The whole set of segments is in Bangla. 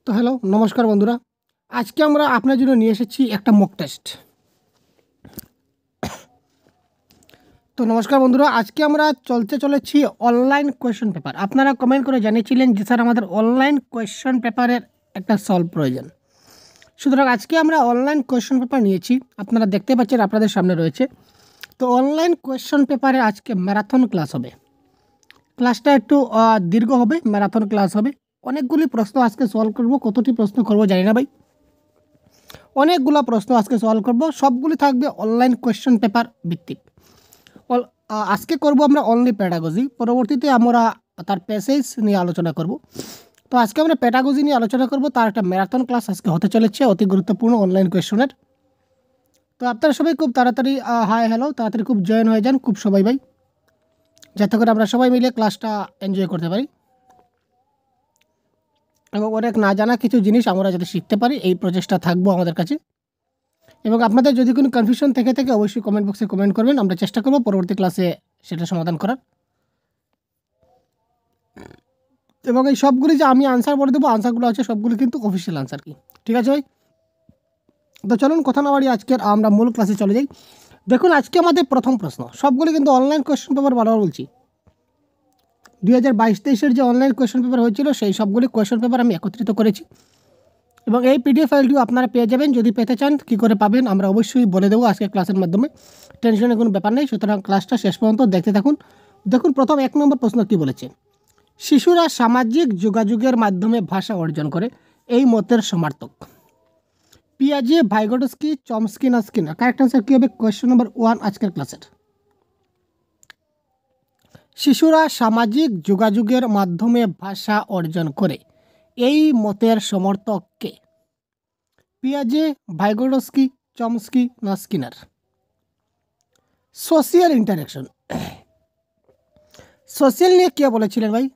তো হ্যালো, নমস্কার বন্ধুরা। আজকে আমরা আপনার জন্য নিয়ে এসেছি একটা মক টেস্ট। তো নমস্কার বন্ধুরা, আজকে আমরা চলেছি অনলাইন কোয়েশ্চন পেপার। আপনারা কমেন্ট করে জানিয়েছিলেন যে স্যার আমাদের অনলাইন কোয়েশ্চন পেপারের একটা সলভ প্রয়োজন। সুতরাং আজকে আমরা অনলাইন কোয়েশ্চন পেপার নিয়েছি, আপনারা দেখতে পাচ্ছেন আপনাদের সামনে রয়েছে। তো অনলাইন কোয়েশ্চন পেপারে আজকে ম্যারাথন ক্লাস হবে। ক্লাসটা একটু দীর্ঘ হবে, ম্যারাথন ক্লাস হবে। অনেকগুলি প্রশ্ন আজকে সলভ করব। কতটি প্রশ্ন করবো জানি না ভাই, অনেকগুলো প্রশ্ন আজকে সলভ করব। সবগুলি থাকবে অনলাইন কোয়েশ্চন পেপার ভিত্তিক। আজকে করব আমরা অনলি প্যাডাগজি, পরবর্তীতে আমরা তার প্যাসেজ নিয়ে আলোচনা করব। তো আজকে আমরা প্যাডাগজি নিয়ে আলোচনা করব, তার একটা ম্যারাথন ক্লাস আজকে হতে চলেছে, অতি গুরুত্বপূর্ণ অনলাইন কোয়েশ্চনের। তো আপনারা সবাই খুব তাড়াতাড়ি হাই হ্যালো তাড়াতাড়ি খুব জয়েন হয়ে যান, খুব সবাই ভাই, যাতে করে আমরা সবাই মিলে ক্লাসটা এনজয় করতে পারি এবং অনেক না জানা কিছু জিনিস আমরা যাতে শিখতে পারি, এই প্রচেষ্টা থাকবো আমাদের কাছে। এবং আপনাদের যদি কোনো কনফিউশন থেকে থাকে অবশ্যই কমেন্ট বক্সে কমেন্ট করবেন, আমরা চেষ্টা করব পরবর্তী ক্লাসে সেটা সমাধান করার। এবং এই সবগুলি যে আমি আনসার বলে দেবো, আনসারগুলো আছে সবগুলি কিন্তু অফিসিয়াল আনসার কি, ঠিক আছে ভাই? তো চলুন কথা না বাড়ি আজকের আমরা মূল ক্লাসে চলে যাই। দেখুন আজকে আমাদের প্রথম প্রশ্ন, সবগুলি কিন্তু অনলাইন কোয়েশ্চেন পেপার, বারবার বলছি 2022-23 যে অনলাইন কোয়েশ্চেন পেপার হয়েছিল সেই সবগুলি কোয়েশ্চেন পেপার আমি একত্রিত করেছি এবং এই পিডিএফ ফাইলটিও আপনারা পেয়ে যাবেন। যদি পেতে চান কী করে পাবেন আমরা অবশ্যই বলে দেবো আজকে ক্লাসের মাধ্যমে, টেনশনের কোনো ব্যাপার নেই। সুতরাং ক্লাসটা শেষ পর্যন্ত দেখতে থাকুন। দেখুন প্রথম 1 নম্বর প্রশ্ন কী বলেছে, শিশুরা সামাজিক যোগাযোগের মাধ্যমে ভাষা অর্জন করে, এই মতের সমর্থক পিয়াজে, ভাইগোটস্কি, চমস্কি না স্কিনার? কারেক্ট আনসার কী হবে? কোয়েশ্চেন নম্বর 1 আজকের ক্লাসের। শিশুরা সামাজিক যোগাযোগের মাধ্যমে ভাষা অর্জন করে, এই মতের সমর্থক কে? পিয়াজে, ভাইগোটস্কি, চমস্কি না স্কিনার? সোশিয়াল ইন্টারেকশন, সোশিয়াল নিয়ে কে বলেছিলেন ভাই?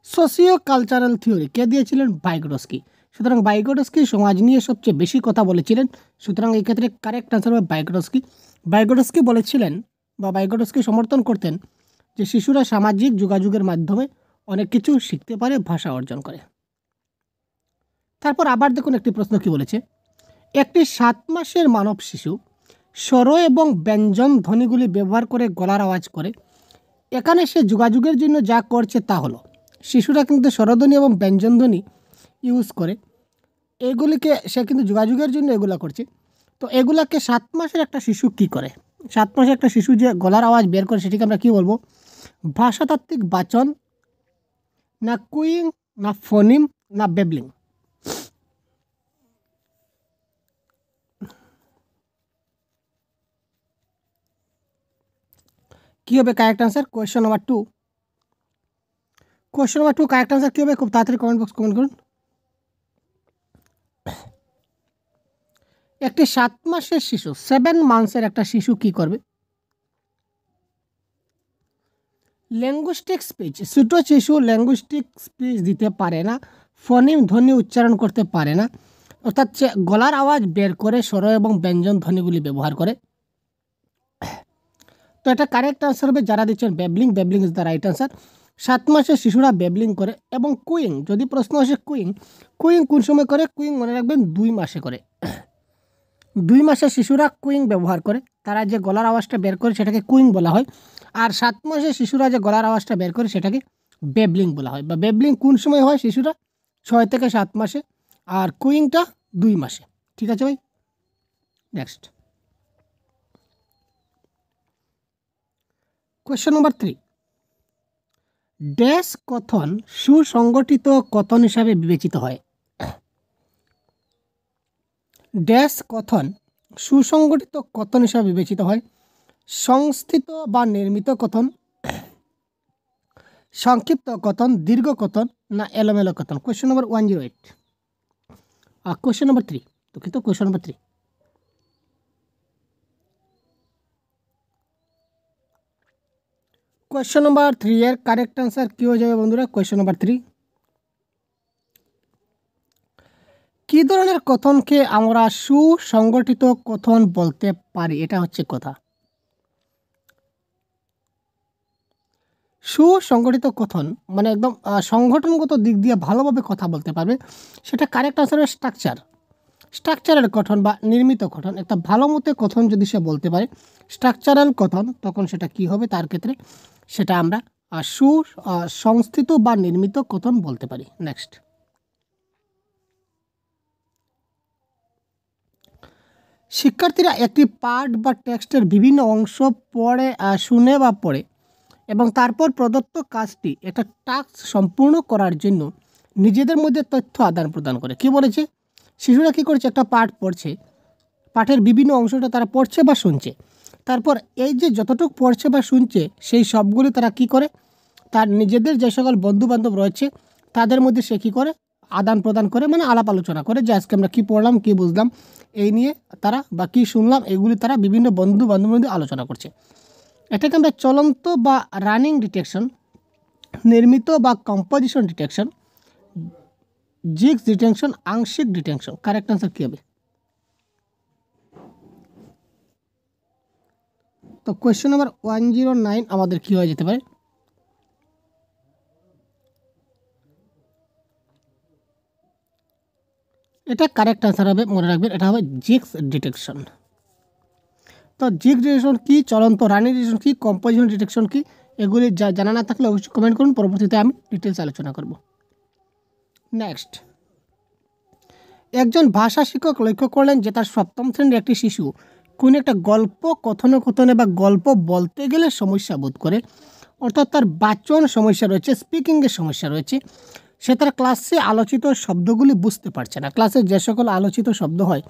সোশিও কালচারাল থিওরি কে দিয়েছিলেন? ভাইগোটস্কি। সুতরাং ভাইগোটস্কি সমাজ নিয়ে সবচেয়ে বেশি কথা বলেছিলেন, সুতরাং এই ক্ষেত্রে কারেক্ট আনসার হবে ভাইগোটস্কি। ভাইগোটস্কি বলেছিলেন বা ভাইগোটস্কি সমর্থন করতেন যে শিশুরা সামাজিক যোগাযোগের মাধ্যমে অনেক কিছু শিখতে পারে, ভাষা অর্জন করে। তারপর আবার দেখুন একটি প্রশ্ন কি বলেছে, একটি 7 মাসের মানব শিশু স্বর এবং ব্যঞ্জন ধ্বনিগুলি ব্যবহার করে গলার আওয়াজ করে। এখানে সে যোগাযোগের জন্য যা করছে তা হলো, শিশুরা কিন্তু স্বরধ্বনি এবং ব্যঞ্জনধ্বনি ইউজ করে, এগুলিকে সে কিন্তু যোগাযোগের জন্য এগুলো করছে। তো এগুলাকে 7 মাসের একটা শিশু কি করে? 7 মাসের একটা শিশু যে গলার আওয়াজ বের করে সেটিকে আমরা কি বলবো? ভাষাতাত্ত্বিক বাচন না কুইং না ফোনিম না বেবলিং? কী হবে correct answer? Question number 2। Question number 2 correct answer কী হবে? খুব তাড়াতাড়ি কমেন্ট বক্স কমেন্ট করুন। একটি 7 মাসের শিশু, 7 মান্থসের একটা শিশু কি করবে? ল্যাঙ্গুইস্টিক স্পিচ, ছোটো শিশু ল্যাঙ্গুইস্টিক স্পিচ দিতে পারে না, ফোনিম ধ্বনি উচ্চারণ করতে পারে না, অর্থাৎ সে গলার আওয়াজ বের করে স্বর এবং ব্যঞ্জন ধ্বনিগুলি ব্যবহার করে। তো এটা কারেক্ট আনসার হবে, যারা দিচ্ছেন বেবলিং, বেবলিং ইজ দ্য রাইট আনসার। 7 মাসের শিশুরা বেবলিং করে। এবং কুইং, যদি প্রশ্ন আসে কুইং, কুইং কোন সময় করে? কুইং মনে রাখবেন 2 মাসে করে। 2 মাসের শিশুরা কুইং ব্যবহার করে, তারা যে গলার আওয়াজটা বের করে সেটাকে কুইং বলা হয়। আর 7 মাসের শিশুরা যে গলার আওয়াজটা বের করে সেটাকে বেবলিং বলা হয়। বা বেবলিং কোন সময় হয়? শিশুরা 6 থেকে 7 মাসে, আর কুইংটা 2 মাসে। ঠিক আছে ভাই, নেক্সট কোয়েশ্চেন নম্বর 3, ড্যাশ কথন সুসংগঠিত কথন হিসাবে বিবেচিত হয়? ড্যাশ কথন সুসংগঠিত কথন হিসাবে বিবেচিত হয়? সংস্থিত বা নির্মিত কথন, সংক্ষিপ্ত কথন, দীর্ঘ কথন না এলোমেলো কথন? Question number 108। কোয়েশ্চেন নম্বর 3, দুঃখিত, কোয়েশ্চেন নম্বর 3। কোয়েশ্চেন নম্বর 3 এর কারেক্ট আনসার কী হয়ে যাবে বন্ধুরা? কোয়েশ্চেন নম্বর 3, কী ধরনের কথনকে আমরা সুসংগঠিত কথন বলতে পারি? এটা হচ্ছে কথা। সুসংগঠিত কথন মানে একদম সংগঠনগত দিক দিয়ে ভালোভাবে কথা বলতে পারবে, সেটা কারেক্ট আনসার হবে স্ট্রাকচার। স্ট্রাকচারাল কথন বা নির্মিত কথন, একটা ভালো মতো কথন যদি সে বলতে পারে স্ট্রাকচারাল কথন, তখন সেটা কি হবে, তার ক্ষেত্রে সেটা আমরা সুসংস্থিত বা নির্মিত কথন বলতে পারি। নেক্সট, শিক্ষার্থীরা একটি পাঠ বা টেক্সটের বিভিন্ন অংশ পড়ে শুনে বা পড়ে এবং তারপর প্রদত্ত কাজটি একটা টাস্ক সম্পূর্ণ করার জন্য নিজেদের মধ্যে তথ্য আদান প্রদান করে। কি বলেছে, শিশুরা কী করছে, একটা পাঠ পড়ছে, পাঠের বিভিন্ন অংশটা তারা পড়ছে বা শুনছে, তারপর এই যে যতটুকু পড়ছে বা শুনছে সেই সবগুলি তারা কি করে, তার নিজেদের যে সকল বন্ধুবান্ধব রয়েছে তাদের মধ্যে সে কী করে, আদান প্রদান করে, মানে আলাপ আলোচনা করে যে আজকে আমরা কী পড়লাম, কী বুঝলাম, এই নিয়ে তারা বা কী শুনলাম, এগুলি তারা বিভিন্ন বন্ধু বান্ধবের মধ্যে আলোচনা করছে। এটাকে আমরা চলন্ত বা রানিং ডিটেকশন, নির্মিত বা কম্পোজিশন ডিটেকশন, জিক্স ডিটেকশন, আংশিক ডিটেকশন। কারেক্ট আনসার কী হবে? তো কোয়েশ্চেন নাম্বার 109 আমাদের কী হয়ে যেতে পারে, এটা কারেক্ট আনসার হবে, মনে রাখবেন এটা হবে জিক্স ডিটেকশন। তো জিক্স ডিটেকশন কী, চলন্ত রানিং ডিটেকশন কী, কম্পোজিশন ডিটেকশন কী, এগুলি জানা না থাকলে অবশ্যই কমেন্ট করুন, পরবর্তীতে আমি ডিটেলস আলোচনা করব। নেক্সট, একজন ভাষা শিক্ষক লক্ষ্য করলেন যে তার সপ্তম শ্রেণীর একটি শিশু কোনো একটা গল্প কথনে বা গল্প বলতে গেলে সমস্যা বোধ করে, অর্থাৎ তার বাচন সমস্যা রয়েছে, স্পিকিংয়ের সমস্যা রয়েছে, সে তার ক্লাসে আলোচিত শব্দগুলি বুঝতে পারছে না, ক্লাসে যে সকল আলোচিত শব্দ হয়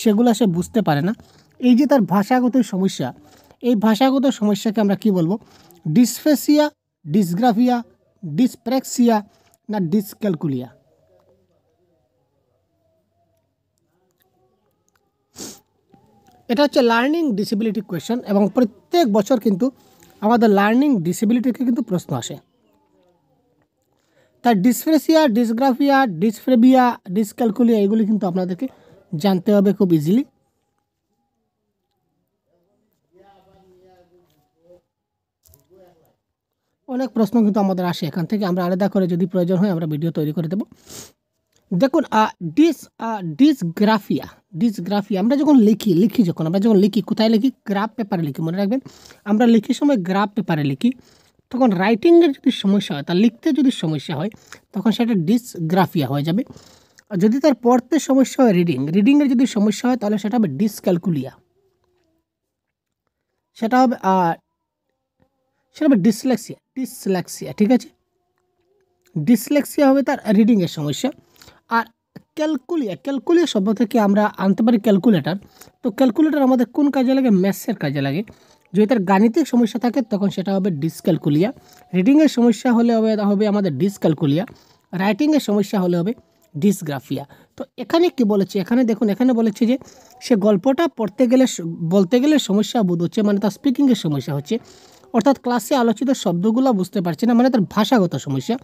সেগুলো সে বুঝতে পারে না। এই যে তার ভাষাগত সমস্যা, এই ভাষাগত সমস্যাকে আমরা কি বলবো, ডিসফেসিয়া, ডিসগ্রাফিয়া, ডিসপ্রেক্সিয়া না ডিসক্যালকুলিয়া? এটা হচ্ছে লার্নিং ডিসেবিলিটি কোয়েশ্চেন এবং প্রত্যেক বছর কিন্তু আমাদের লার্নিং ডিসেবিলিটিকে কিন্তু প্রশ্ন আসে। তার ডিসফেসিয়া, ডিসগ্রাফিয়া, ডিসফ্রেবিয়া, ডিসক্যালকুলিয়া এগুলি কিন্তু আপনাদেরকে জানতে হবে খুব ইজিলি। অনেক প্রশ্ন কিন্তু আমাদের আসে এখান থেকে, আমরা আলাদা করে যদি প্রয়োজন হয় আমরা ভিডিও তৈরি করে দেব। দেখুন ডিসগ্রাফিয়া, ডিসগ্রাফিয়া আমরা যখন আমরা যখন লিখি কোথায় লিখি, গ্রাফ পেপারে লিখি, মনে রাখবেন আমরা লিখির সময় গ্রাফ পেপারে লিখি, তখন রাইটিংয়ের যদি সমস্যা হয়, তার লিখতে যদি সমস্যা হয় তখন সেটা ডিসগ্রাফিয়া হয়ে যাবে। আর যদি তার পড়তে সমস্যা হয়, রিডিংয়ের যদি সমস্যা হয় তাহলে সেটা হবে ডিসক্যালকুলিয়া, সেটা হবে ডিসলেক্সিয়া, ঠিক আছে, ডিসলেক্সিয়া হবে তার রিডিংয়ের সমস্যা। আর ক্যালকুলিয়া শব্দ থেকে আমরা আনতে পারি ক্যালকুলেটর। তো ক্যালকুলেটর আমাদের কোন কাজে লাগে, ম্যাথসের কাজে লাগে। যদি তার গাণিতিক সমস্যা থাকে তখন সেটা হবে ডিসক্যালকুলিয়া, রিডিংয়ের সমস্যা হলে হবে আমাদের ডিসক্যালকুলিয়া, রাইটিংয়ের সমস্যা হলে হবে ডিসগ্রাফিয়া। তো এখানে কি বলেছে, এখানে দেখুন, এখানে বলেছে যে সে গল্পটা বলতে গেলে সমস্যা বোধ হচ্ছে, মানে তার স্পিকিংয়ের সমস্যা হচ্ছে, অর্থাৎ ক্লাসে আলোচিত শব্দগুলো বুঝতে পারছে না, মানে তার ভাষাগত সমস্যা।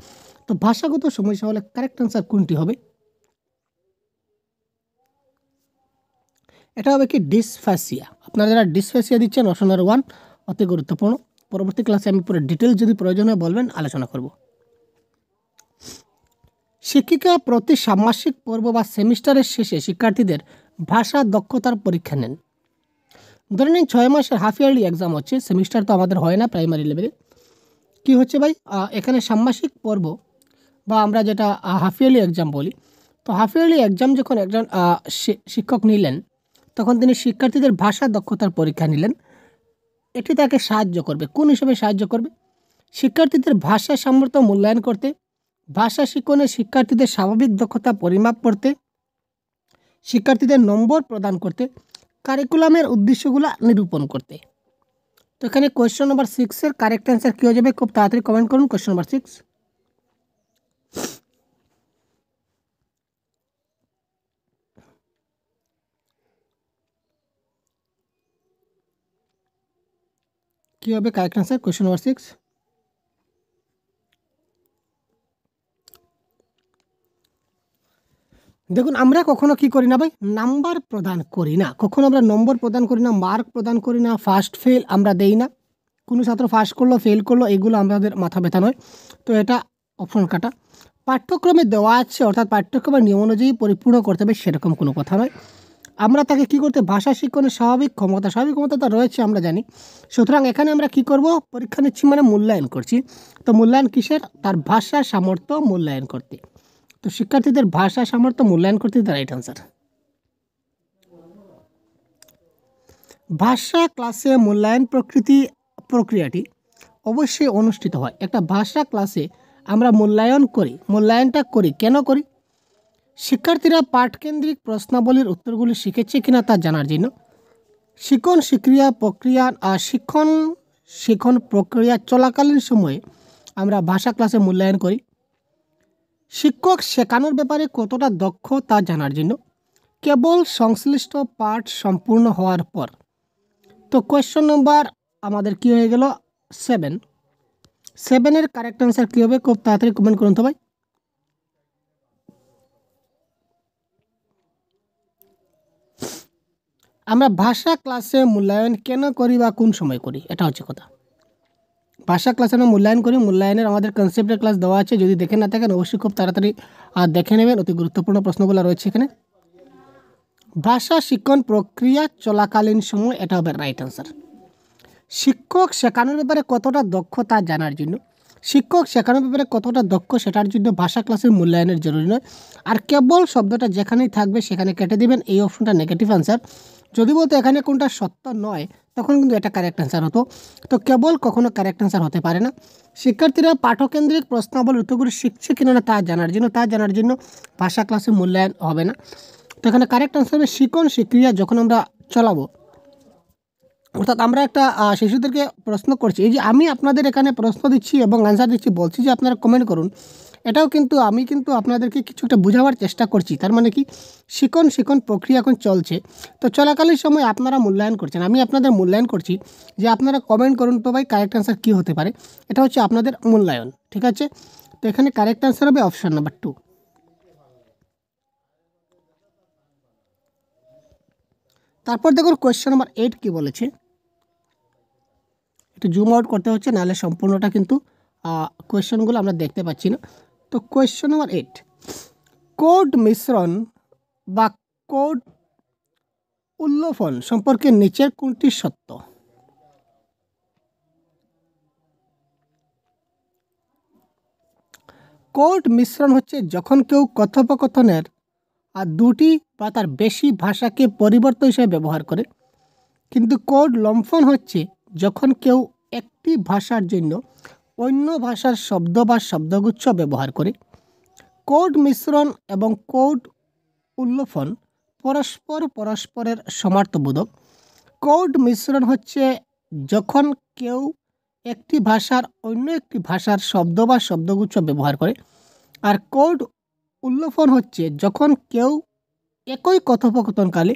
তো ভাষাগত সমস্যা হলে কারেক্ট আনসার কোনটি হবে, এটা হবে কি ডিসফ্যাসিয়া। আপনারা যারা ডিসফ্যাসিয়া দিচ্ছেন অপশন নাম্বার 1 অতি গুরুত্বপূর্ণ। পরবর্তী ক্লাসে আমি পুরো ডিটেলস যদি প্রয়োজন হয় বলবেন, আলোচনা করব। শিক্ষিকা প্রতি ষান্মাসিক পর্ব বা সেমিস্টারের শেষে শিক্ষার্থীদের ভাষা দক্ষতার পরীক্ষা নেন। ধরে নিন 6 মাসের হাফ ইয়ারলি এক্সাম হচ্ছে, সেমিস্টার তো আমাদের হয় না প্রাইমারি লেভেলে। কি হচ্ছে ভাই, এখানে ষান্মাসিক পর্ব বা আমরা যেটা হাফ ইয়ারলি এক্সাম বলি, তো হাফ ইয়ারলি এক্সাম যখন একজন শিক্ষক নিলেন তখন তিনি শিক্ষার্থীদের ভাষা দক্ষতার পরীক্ষা নিলেন। এটি তাকে সাহায্য করবে, কোন হিসেবে সাহায্য করবে, শিক্ষার্থীদের ভাষা সামর্থ্য মূল্যায়ন করতে, ভাষা শিক্ষণে শিক্ষার্থীদের স্বাভাবিক দক্ষতা পরিমাপ করতে, শিক্ষার্থীদের নম্বর প্রদান করতে, কারিকুলামের উদ্দেশ্যগুলো নিরূপণ করতে। তো এখানে কোয়েশ্চন নাম্বার 6-এর কারেক্ট অ্যান্সার কী হয়ে যাবে, খুব তাড়াতাড়ি কমেন্ট করুন। কোয়েশ্চন নাম্বার 6 কী হবে কারেক্ট অ্যান্সার, কোয়েশ্চন নাম্বার 6? দেখুন আমরা কখনো কি করি না ভাই, নাম্বার প্রদান করি না, কখনো আমরা নম্বর প্রদান করি না, মার্ক প্রদান করি না, ফার্স্ট ফেল আমরা দেই না। কোনো ছাত্র পাস করলো ফেল করলো এগুলো আমাদের মাথা ব্যথা নয়। তো এটা অপশন কাটা। পাঠ্যক্রমে দেওয়া আছে অর্থাৎ পাঠ্যক্রমের নিয়ম অনুযায়ী পরিপূর্ণ করতে হবে সেরকম কোনো কথা নয়। আমরা তাকে কি করতে ভাষা শিক্ষণের স্বাভাবিক ক্ষমতা তো রয়েছে আমরা জানি। সুতরাং এখানে আমরা কি করব, পরীক্ষা নিচ্ছি মানে মূল্যায়ন করছি। তো মূল্যায়ন কিসের? তার ভাষা সামর্থ্য মূল্যায়ন করতে। তো শিক্ষার্থীদের ভাষা সামর্থ্য মূল্যায়ন করতে দ্য রাইট আনসার। ভাষা ক্লাসে মূল্যায়ন প্রক্রিয়াটি অবশ্যই অনুষ্ঠিত হয়। একটা ভাষা ক্লাসে আমরা মূল্যায়নটা করি কেন করি? শিক্ষার্থীরা পাঠকেন্দ্রিক প্রশ্নাবলীর উত্তরগুলি শিখেছে কিনা তা জানার জন্য, শিক্ষণ প্রক্রিয়া চলাকালীন সময়ে আমরা ভাষা ক্লাসে মূল্যায়ন করি, শিক্ষক শেখানোর ব্যাপারে কতটা দক্ষ তা জানার জন্য, কেবল সংশ্লিষ্ট পাঠ সম্পূর্ণ হওয়ার পর। তো কোয়েশ্চন নম্বর আমাদের কি হয়ে গেল 7 কারেক্ট আনসার কী হবে? খুব তাড়াতাড়ি কমেন্ট করুন তো ভাই। আমরা ভাষা ক্লাসে মূল্যায়ন কেন করি বা কোন সময় করি, এটা হচ্ছে কথা। ভাষা ক্লাসে আমরা মূল্যায়ন করি, মূল্যায়নের আমাদের কনসেপ্টের ক্লাস দেওয়া আছে, যদি দেখে না থাকেন অবশ্যই খুব তাড়াতাড়ি দেখে নেবেন, অতি গুরুত্বপূর্ণ প্রশ্নগুলো রয়েছে এখানে। ভাষা শিক্ষণ প্রক্রিয়া চলাকালীন সময়, এটা হবে রাইট আনসার। শিক্ষক শেখানোর ব্যাপারে কতটা দক্ষ তা জানার জন্য, শিক্ষক শেখানোর ব্যাপারে কতটা দক্ষ সেটার জন্য ভাষা ক্লাসের মূল্যায়নের জরুরি নয়। আর কেবল শব্দটা যেখানেই থাকবে সেখানে কেটে দিবেন, এই অপশনটা নেগেটিভ আনসার। যদি বলতো এখানে কোনটা সত্য নয় তখন কিন্তু এটা কারেক্ট আনসার হতো। তো কেবল কখনো কারেক্ট আনসার হতে পারে না। শিক্ষার্থীরা পাঠকেন্দ্রিক প্রশ্নাবলী উত্তরগুলি শিখছে কিনা না তা জানার জন্য ভাষা ক্লাসে মূল্যায়ন হবে না। তো এখানে কারেক্ট আনসার হবে শিক্ষণ প্রক্রিয়া যখন আমরা চালাবো, অর্থাৎ আমরা একটা শিশুদেরকে প্রশ্ন করছি, এই যে আমি আপনাদের এখানে প্রশ্ন দিচ্ছি এবং অ্যান্সার দিচ্ছি, বলছি যে আপনারা কমেন্ট করুন, এটাও কিন্তু আমি আপনাদেরকে কিছু একটা বোঝাবার চেষ্টা করছি। তার মানে কি, শিক্ষণ প্রক্রিয়া এখন চলছে, তো চলাকালীন সময় আপনারা মূল্যায়ন করছেন, আমি আপনাদের মূল্যায়ন করছি যে আপনারা কমেন্ট করুন তো ভাই কারেক্ট আনসার কী হতে পারে। এটা হচ্ছে আপনাদের মূল্যায়ন, ঠিক আছে। তো এখানে কারেক্ট আনসার হবে অপশন নাম্বার 2। তারপর দেখুন কোয়েশ্চেন নাম্বার 8 কী বলেছে, একটু জুম আউট করতে হচ্ছে, নাহলে সম্পূর্ণটা কিন্তু কোয়েশ্চেনগুলো আমরা দেখতে পাচ্ছি না। তো কোয়েশ্চেন নাম্বার 8, কোড মিশ্রণ বা কোড উল্লঙ্ঘন সম্পর্কে নিচের কোনটি সত্য? কোড মিশ্রণ হচ্ছে যখন কেউ কথোপকথনের দুটি বা তার বেশি ভাষাকে পরিবর্তন হিসেবে ব্যবহার করে, কিন্তু কোড লম্ফন হচ্ছে যখন কেউ একটি ভাষার জন্য অন্য ভাষার শব্দ বা শব্দগুচ্ছ ব্যবহার করে। কোড মিশ্রণ এবং কোড উল্লঙ্ঘন পরস্পরের সমার্থবোধক। কোড মিশ্রণ হচ্ছে যখন কেউ একটি ভাষার অন্য একটি ভাষার শব্দ বা শব্দগুচ্ছ ব্যবহার করে, আর কোড উল্লঙ্ঘন হচ্ছে যখন কেউ একই কথোপকথনকালে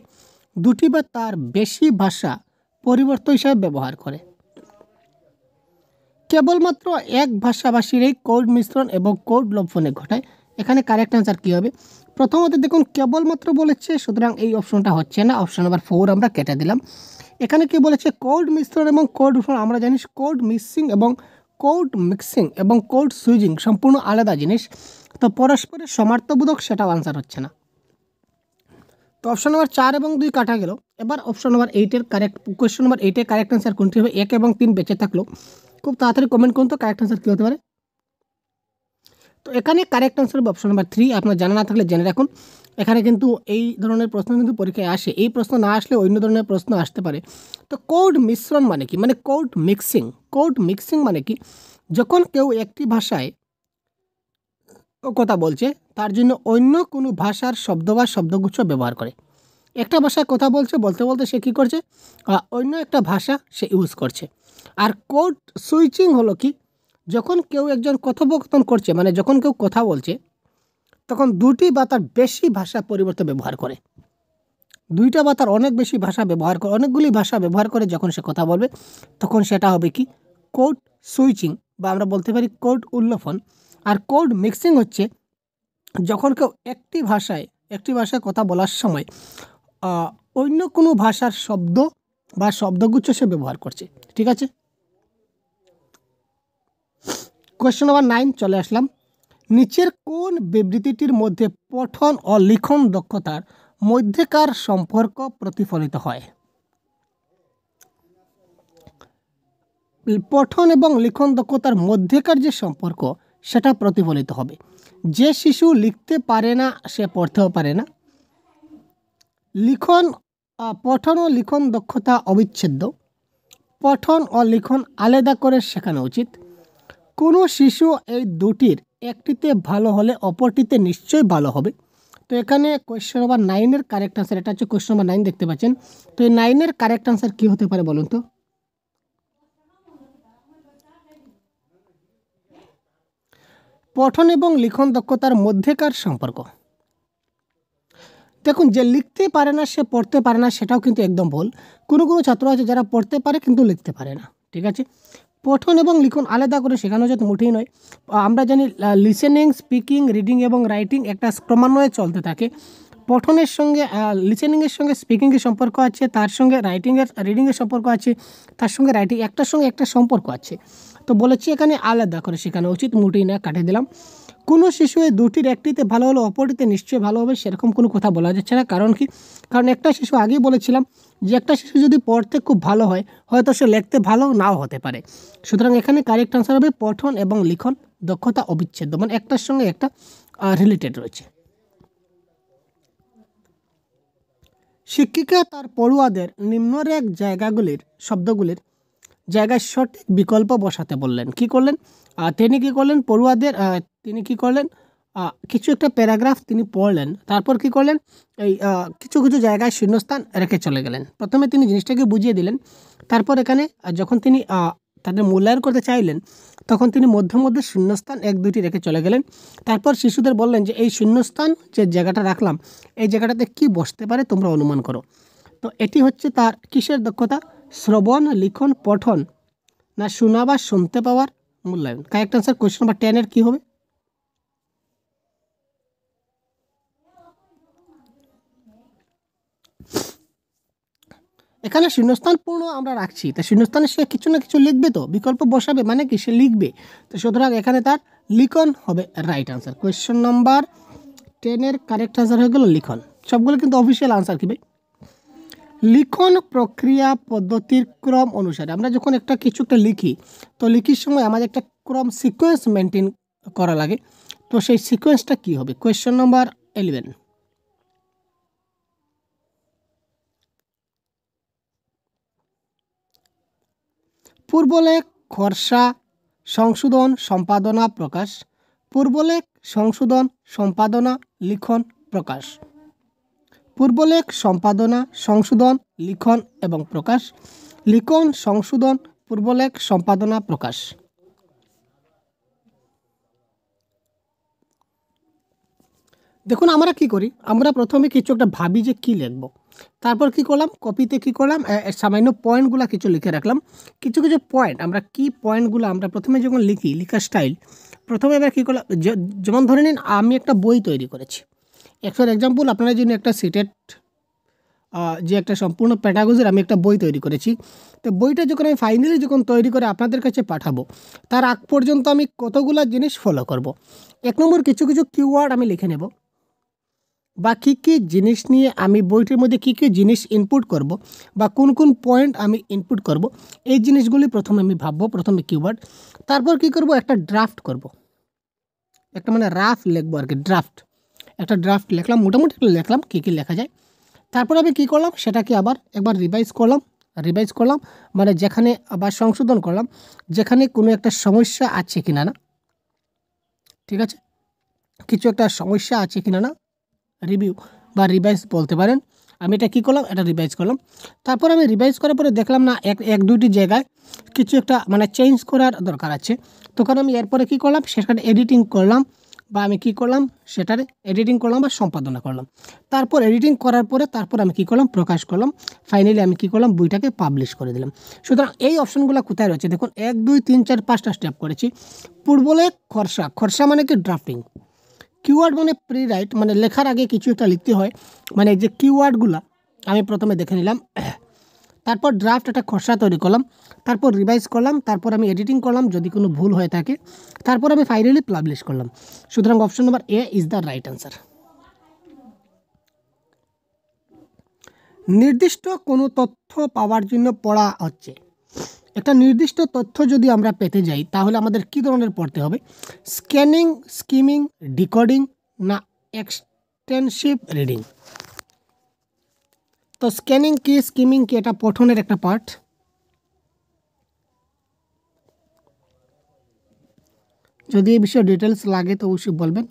দুটি বা তার বেশি ভাষা পরিবর্তন হিসাবে ব্যবহার করে। কেবলমাত্র এক ভাষাভাষীর এই কোড মিশ্রণ এবং কোড লঙ্ঘনে ঘটায়। এখানে কারেক্ট আনসার কী হবে? প্রথমত দেখুন কেবলমাত্র বলেছে, সুতরাং এই অপশনটা হচ্ছে না, অপশন নাম্বার 4 আমরা কেটে দিলাম। এখানে কি বলেছে? কোড মিশ্রণ এবং কোড আমরা জানি কোড মিক্সিং এবং কোড সুইচিং সম্পূর্ণ আলাদা জিনিস, তো পরস্পরের সমার্থবোধক সেটাও আনসার হচ্ছে না। তো অপশন নাম্বার 4 এবং 2 কাটা গেল। এবার অপশন নাম্বার 8-এর কোয়েশ্চন নাম্বার 8-এর কারেক্ট আনসার কোনটি হবে? 1 এবং 3 বেঁচে থাকলো, খুব তাড়াতাড়ি কমেন্ট করুন তো কারেক্ট আনসার কী হতে পারে। তো এখানে কারেক্ট আনসার হবে অপশন নাম্বার 3। আপনার জানা না থাকলে জেনে রাখুন, এখানে কিন্তু এই ধরনের প্রশ্ন কিন্তু পরীক্ষায় আসে, এই প্রশ্ন না আসলে অন্য ধরনের প্রশ্ন আসতে পারে। তো কোড মিশ্রণ মানে কি? মানে কোড মিক্সিং মানে কি? যখন কেউ একটি ভাষায় কথা বলছে তার জন্য অন্য কোনো ভাষার শব্দ বা শব্দগুচ্ছ ব্যবহার করে। একটা ভাষায় কথা বলতে বলতে সে কী করছে? অন্য একটা ভাষা সে ইউজ করছে। আর কোড সুইচিং হলো কি? যখন কেউ একজন কথোপকথন করছে, মানে যখন কেউ কথা বলছে তখন দুটি বা তার বেশি ভাষা পরিবর্তে ব্যবহার করে, দুইটা বা তার অনেক বেশি ভাষা ব্যবহার করে, অনেকগুলি ভাষা ব্যবহার করে যখন সে কথা বলবে তখন সেটা হবে কি? কোড সুইচিং, বা আমরা বলতে পারি কোড উল্লঙ্ঘন। আর কোড মিক্সিং হচ্ছে যখন কেউ একটি ভাষায় কথা বলার সময় অন্য কোনো ভাষার শব্দ বা শব্দগুচ্ছ সে ব্যবহার করছে, ঠিক আছে। কোয়েশ্চন নাম্বার 9 চলে আসলাম। নিচের কোন বিবৃতিটির মধ্যে পঠন ও লিখন দক্ষতার মধ্যেকার সম্পর্ক প্রতিফলিত হয়? পঠন এবং লিখন দক্ষতার মধ্যেকার যে সম্পর্ক সেটা প্রতিফলিত হবে। যে শিশু লিখতে পারে না সে পড়তেও পারে না। পঠন ও লিখন দক্ষতা অবিচ্ছেদ্য। পঠন ও লিখন আলাদা করে শেখানো উচিত। কোনো শিশু এই দুটির একটিতে ভালো হলে অপরটিতে নিশ্চয়ই ভালো হবে। তো এখানে কোয়েশ্চেন নাম্বার 9-এর কারেক্ট আনসার, এটা হচ্ছে কোয়েশ্চেন নাম্বার 9 দেখতে পাচ্ছেন। তো এই 9-এর কারেক্ট আনসার কী হতে পারে বলুন তো? পঠন এবং লিখন দক্ষতার মধ্যেকার সম্পর্ক। দেখুন, যে লিখতে পারে না সে পড়তে পারে না সেটাও কিন্তু একদম ভুল। কোনো কোনো ছাত্র আছে যারা পড়তে পারে কিন্তু লিখতে পারে না, ঠিক আছে? পঠন এবং লিখন আলাদা করে শেখানো যাতে মোটেই নয়। আমরা জানি লিসেনিং, স্পিকিং, রিডিং এবং রাইটিং একটা ক্রমান্বয়ে চলতে থাকে। পঠনের সঙ্গে লিসেনিংয়ের সঙ্গে স্পিকিংয়ের সম্পর্ক আছে, তার সঙ্গে রিডিংয়ের সম্পর্ক আছে, তার সঙ্গে রাইটিং একটার সঙ্গে একটা সম্পর্ক আছে। তো বলেছি এখানে আলাদা করে শেখানো উচিত, মোটেই না, কাটিয়ে দিলাম। কোনো শিশু এই দুটির একটিতে ভালো হলে অপরটিতে নিশ্চয়ই ভালো হবে সেরকম কোনো কথা বলা যাচ্ছে না। কারণ কি? কারণ একটা শিশু, আগেই বলেছিলাম যে একটা শিশু যদি পড়তে খুব ভালো হয় হয়তো সে লিখতে ভালো নাও হতে পারে। সুতরাং এখানে কারেক্ট আনসার হবে পঠন এবং লিখন দক্ষতা অবিচ্ছেদ্য, মানে একটার সঙ্গে একটা রিলেটেড রয়েছে। শিক্ষিকা তার পড়ুয়াদের নিম্নরেখ শব্দগুলির জায়গায় সঠিক বিকল্প বসাতে বললেন। কি করলেন? তিনি কি করলেন? তিনি কি করলেন? কিছু একটা প্যারাগ্রাফ তিনি পড়লেন, তারপর কি করলেন? এই কিছু কিছু জায়গায় শূন্যস্থান রেখে চলে গেলেন। প্রথমে তিনি জিনিসটাকে বুঝিয়ে দিলেন, তারপর এখানে যখন তিনি তাদের মূল্যায়ন করতে চাইলেন তখন তিনি মধ্যে মধ্যে শূন্যস্থান 1-2টি রেখে চলে গেলেন। তারপর শিশুদের বললেন যে এই শূন্যস্থান যে জায়গাটা রাখলাম এই জায়গাটাতে কি বসতে পারে তোমরা অনুমান করো। তো এটি হচ্ছে তার কিসের দক্ষতা? শ্রবণ, লিখন, পঠন, না শোনা বা শুনতে পাওয়ার মূল্যায়ন। কারেক্ট আনসার কোয়েশ্চন নাম্বার 10-এর কী হবে? এখানে শূন্যস্থান পূর্ণ আমরা রাখছি, তা শূন্যস্থানে সে কিছু না কিছু লিখবে, তো বিকল্প বসাবে মানে কি সে লিখবে। তো সুতরাং এখানে তার লিখন হবে রাইট আনসার। কোয়েশ্চন নাম্বার 10-এর কারেক্ট আনসার হয়ে গেল লিখন। সবগুলো কিন্তু অফিসিয়াল আনসার কি ভাই? লিখন প্রক্রিয়া পদ্ধতির ক্রম অনুসারে আমরা যখন কিছু একটা লিখি তো লিখির সময় আমাদের একটা ক্রম সিকোয়েন্স মেনটেন করা লাগে। তো সেই সিকোয়েন্সটা কি হবে? Question number 11। পূর্বলেখ, খরসা, সংশোধন, সম্পাদনা, প্রকাশ। পূর্বলেখ, সংশোধন, সম্পাদনা, লিখন, প্রকাশ। পূর্বলেখ, সম্পাদনা, সংশোধন, লিখন এবং প্রকাশ। লিখন, সংশোধন, পূর্বলেখ, সম্পাদনা, প্রকাশ। দেখুন আমরা কি করি, আমরা প্রথমে কিছু একটা ভাবি যে কী লিখব, তারপর কি করলাম, কপিতে কি করলাম, সামান্য পয়েন্টগুলো কিছু লিখে রাখলাম। কিছু কিছু পয়েন্ট আমরা পয়েন্টগুলো আমরা প্রথমে যখন লিখি, লেখার স্টাইল প্রথমে এবার কী করলাম, যেমন ধরে নিন আমি একটা বই তৈরি করেছি। ফর এক্সাম্পল আপনারা জন্য একটা সিটেট যে একটা সম্পূর্ণ প্যাডাগজির আমি একটা বই তৈরি করেছি। তো বইটা যখন আমি ফাইনালি তৈরি করে আপনাদের কাছে পাঠাবো তার আগ পর্যন্ত আমি কতগুলো জিনিস ফলো করব। 1 নম্বর, কিছু কিছু কিওয়ার্ড আমি লিখে নেব, বা কী কী জিনিস নিয়ে আমি বইটির মধ্যে কী কী জিনিস ইনপুট করব বা কোন কোন পয়েন্ট আমি ইনপুট করব এই জিনিসগুলি প্রথমে আমি ভাববো, প্রথমে কিওয়ার্ড। তারপর কি করব, একটা ড্রাফট করব, একটা মানে রাফ লিখবো আর কি, একটা ড্রাফট লিখলাম, মোটামুটি লিখলাম কী কী লেখা যায়। তারপর আমি কী করলাম, সেটাকে আবার একবার রিভাইজ করলাম মানে যেখানে আবার সংশোধন করলাম যেখানে কোনো একটা সমস্যা আছে কিনা না, ঠিক আছে, কিছু একটা সমস্যা আছে কিনা না, রিভিউ বা রিভাইজ বলতে পারেন। আমি এটা কী করলাম, এটা রিভাইজ করলাম। তারপর আমি রিভাইজ করার পরে দেখলাম না 1-2টি জায়গায় কিছু একটা মানে চেঞ্জ করার দরকার আছে, তখন আমি এরপরে কী করলাম, সেখানে এডিটিং করলাম বা আমি কী করলাম সেটারে এডিটিং করলাম বা সম্পাদনা করলাম। তারপর এডিটিং করার পরে তারপর আমি কী করলাম, প্রকাশ করলাম। ফাইনালি আমি কী করলাম, বইটাকে পাবলিশ করে দিলাম। সুতরাং এই অপশনগুলো কোথায় রয়েছে দেখুন, 1, 2, 3, 4, 5টা স্টেপ করেছি। পূর্বলেখ, খরসা মানে কি ড্রাফটিং, কিওয়ার্ড মানে প্রি রাইট মানে লেখার আগে কিছু একটা লিখতে হয়, মানে যে কিওয়ার্ডগুলো আমি প্রথমে দেখে নিলাম। তারপর ড্রাফট একটা খসড়া তৈরি করলাম, তারপর রিভাইজ করলাম, তারপর আমি এডিটিং করলাম যদি কোনো ভুল হয়ে থাকে, তারপর আমি ফাইনালি পাবলিশ করলাম। সুতরাং option number A is the right answer. নির্দিষ্ট কোনো তথ্য পাওয়ার জন্য পড়া হচ্ছে। একটা নির্দিষ্ট তথ্য যদি আমরা পেতে যাই তাহলে আমাদের কী ধরনের পড়তে হবে? স্ক্যানিং, স্কিমিং, ডিকোডিং না এক্সটেন্সিভ রিডিং? তো স্ক্যানিং কি, স্কিমিং কি, এটা পঠনের একটা পার্ট। যদি এই বিষয়ে ডিটেলস লাগে তো অবশ্যই বলবেন।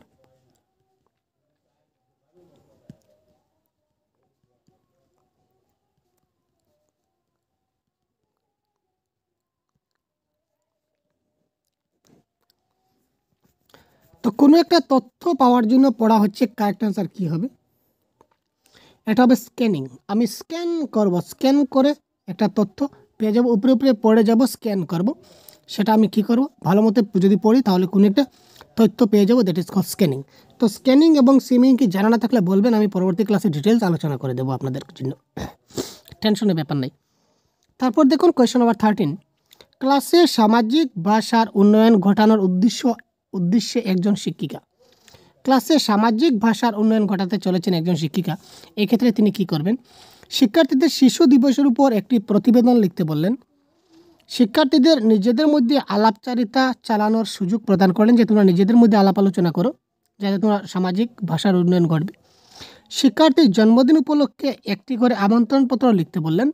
তো কোনো একটা তথ্য পাওয়ার জন্য পড়া হচ্ছে, কারেক্ট অ্যান্সার কী হবে? এটা হবে স্ক্যানিং। আমি স্ক্যান করব, স্ক্যান করে একটা তথ্য পেয়ে যাবো, উপরে উপরে পড়ে যাব, স্ক্যান করব, সেটা আমি কি করব, ভালো মতো যদি পড়ি তাহলে কোনো একটা তথ্য পেয়ে যাবো, দ্যাট ইজ কল স্ক্যানিং। তো স্ক্যানিং এবং সিমিং কি জানা না থাকলে বলবেন, আমি পরবর্তী ক্লাসে ডিটেলস আলোচনা করে দেবো আপনাদের জন্য, টেনশনের ব্যাপার নেই। তারপর দেখুন কোয়েশ্চন নাম্বার 13, ক্লাসে সামাজিক ভাষার উন্নয়ন ঘটানোর উদ্দেশ্যে একজন শিক্ষিকা। ক্লাসে সামাজিক ভাষার উন্নয়ন ঘটাতে চলেছেন একজন শিক্ষিকা। এক্ষেত্রে তিনি কি করবেন? শিক্ষার্থীদের শিশু দিবসের উপর একটি প্রতিবেদন লিখতে বললেন। শিক্ষার্থীদের নিজেদের মধ্যে আলাপচারিতা চালানোর সুযোগ প্রদান করলেন, যে তোমরা নিজেদের মধ্যে আলাপ আলোচনা করো যাতে তোমার সামাজিক ভাষার উন্নয়ন ঘটবে। শিক্ষার্থীর জন্মদিন উপলক্ষে একটি করে আমন্ত্রণপত্র লিখতে বললেন।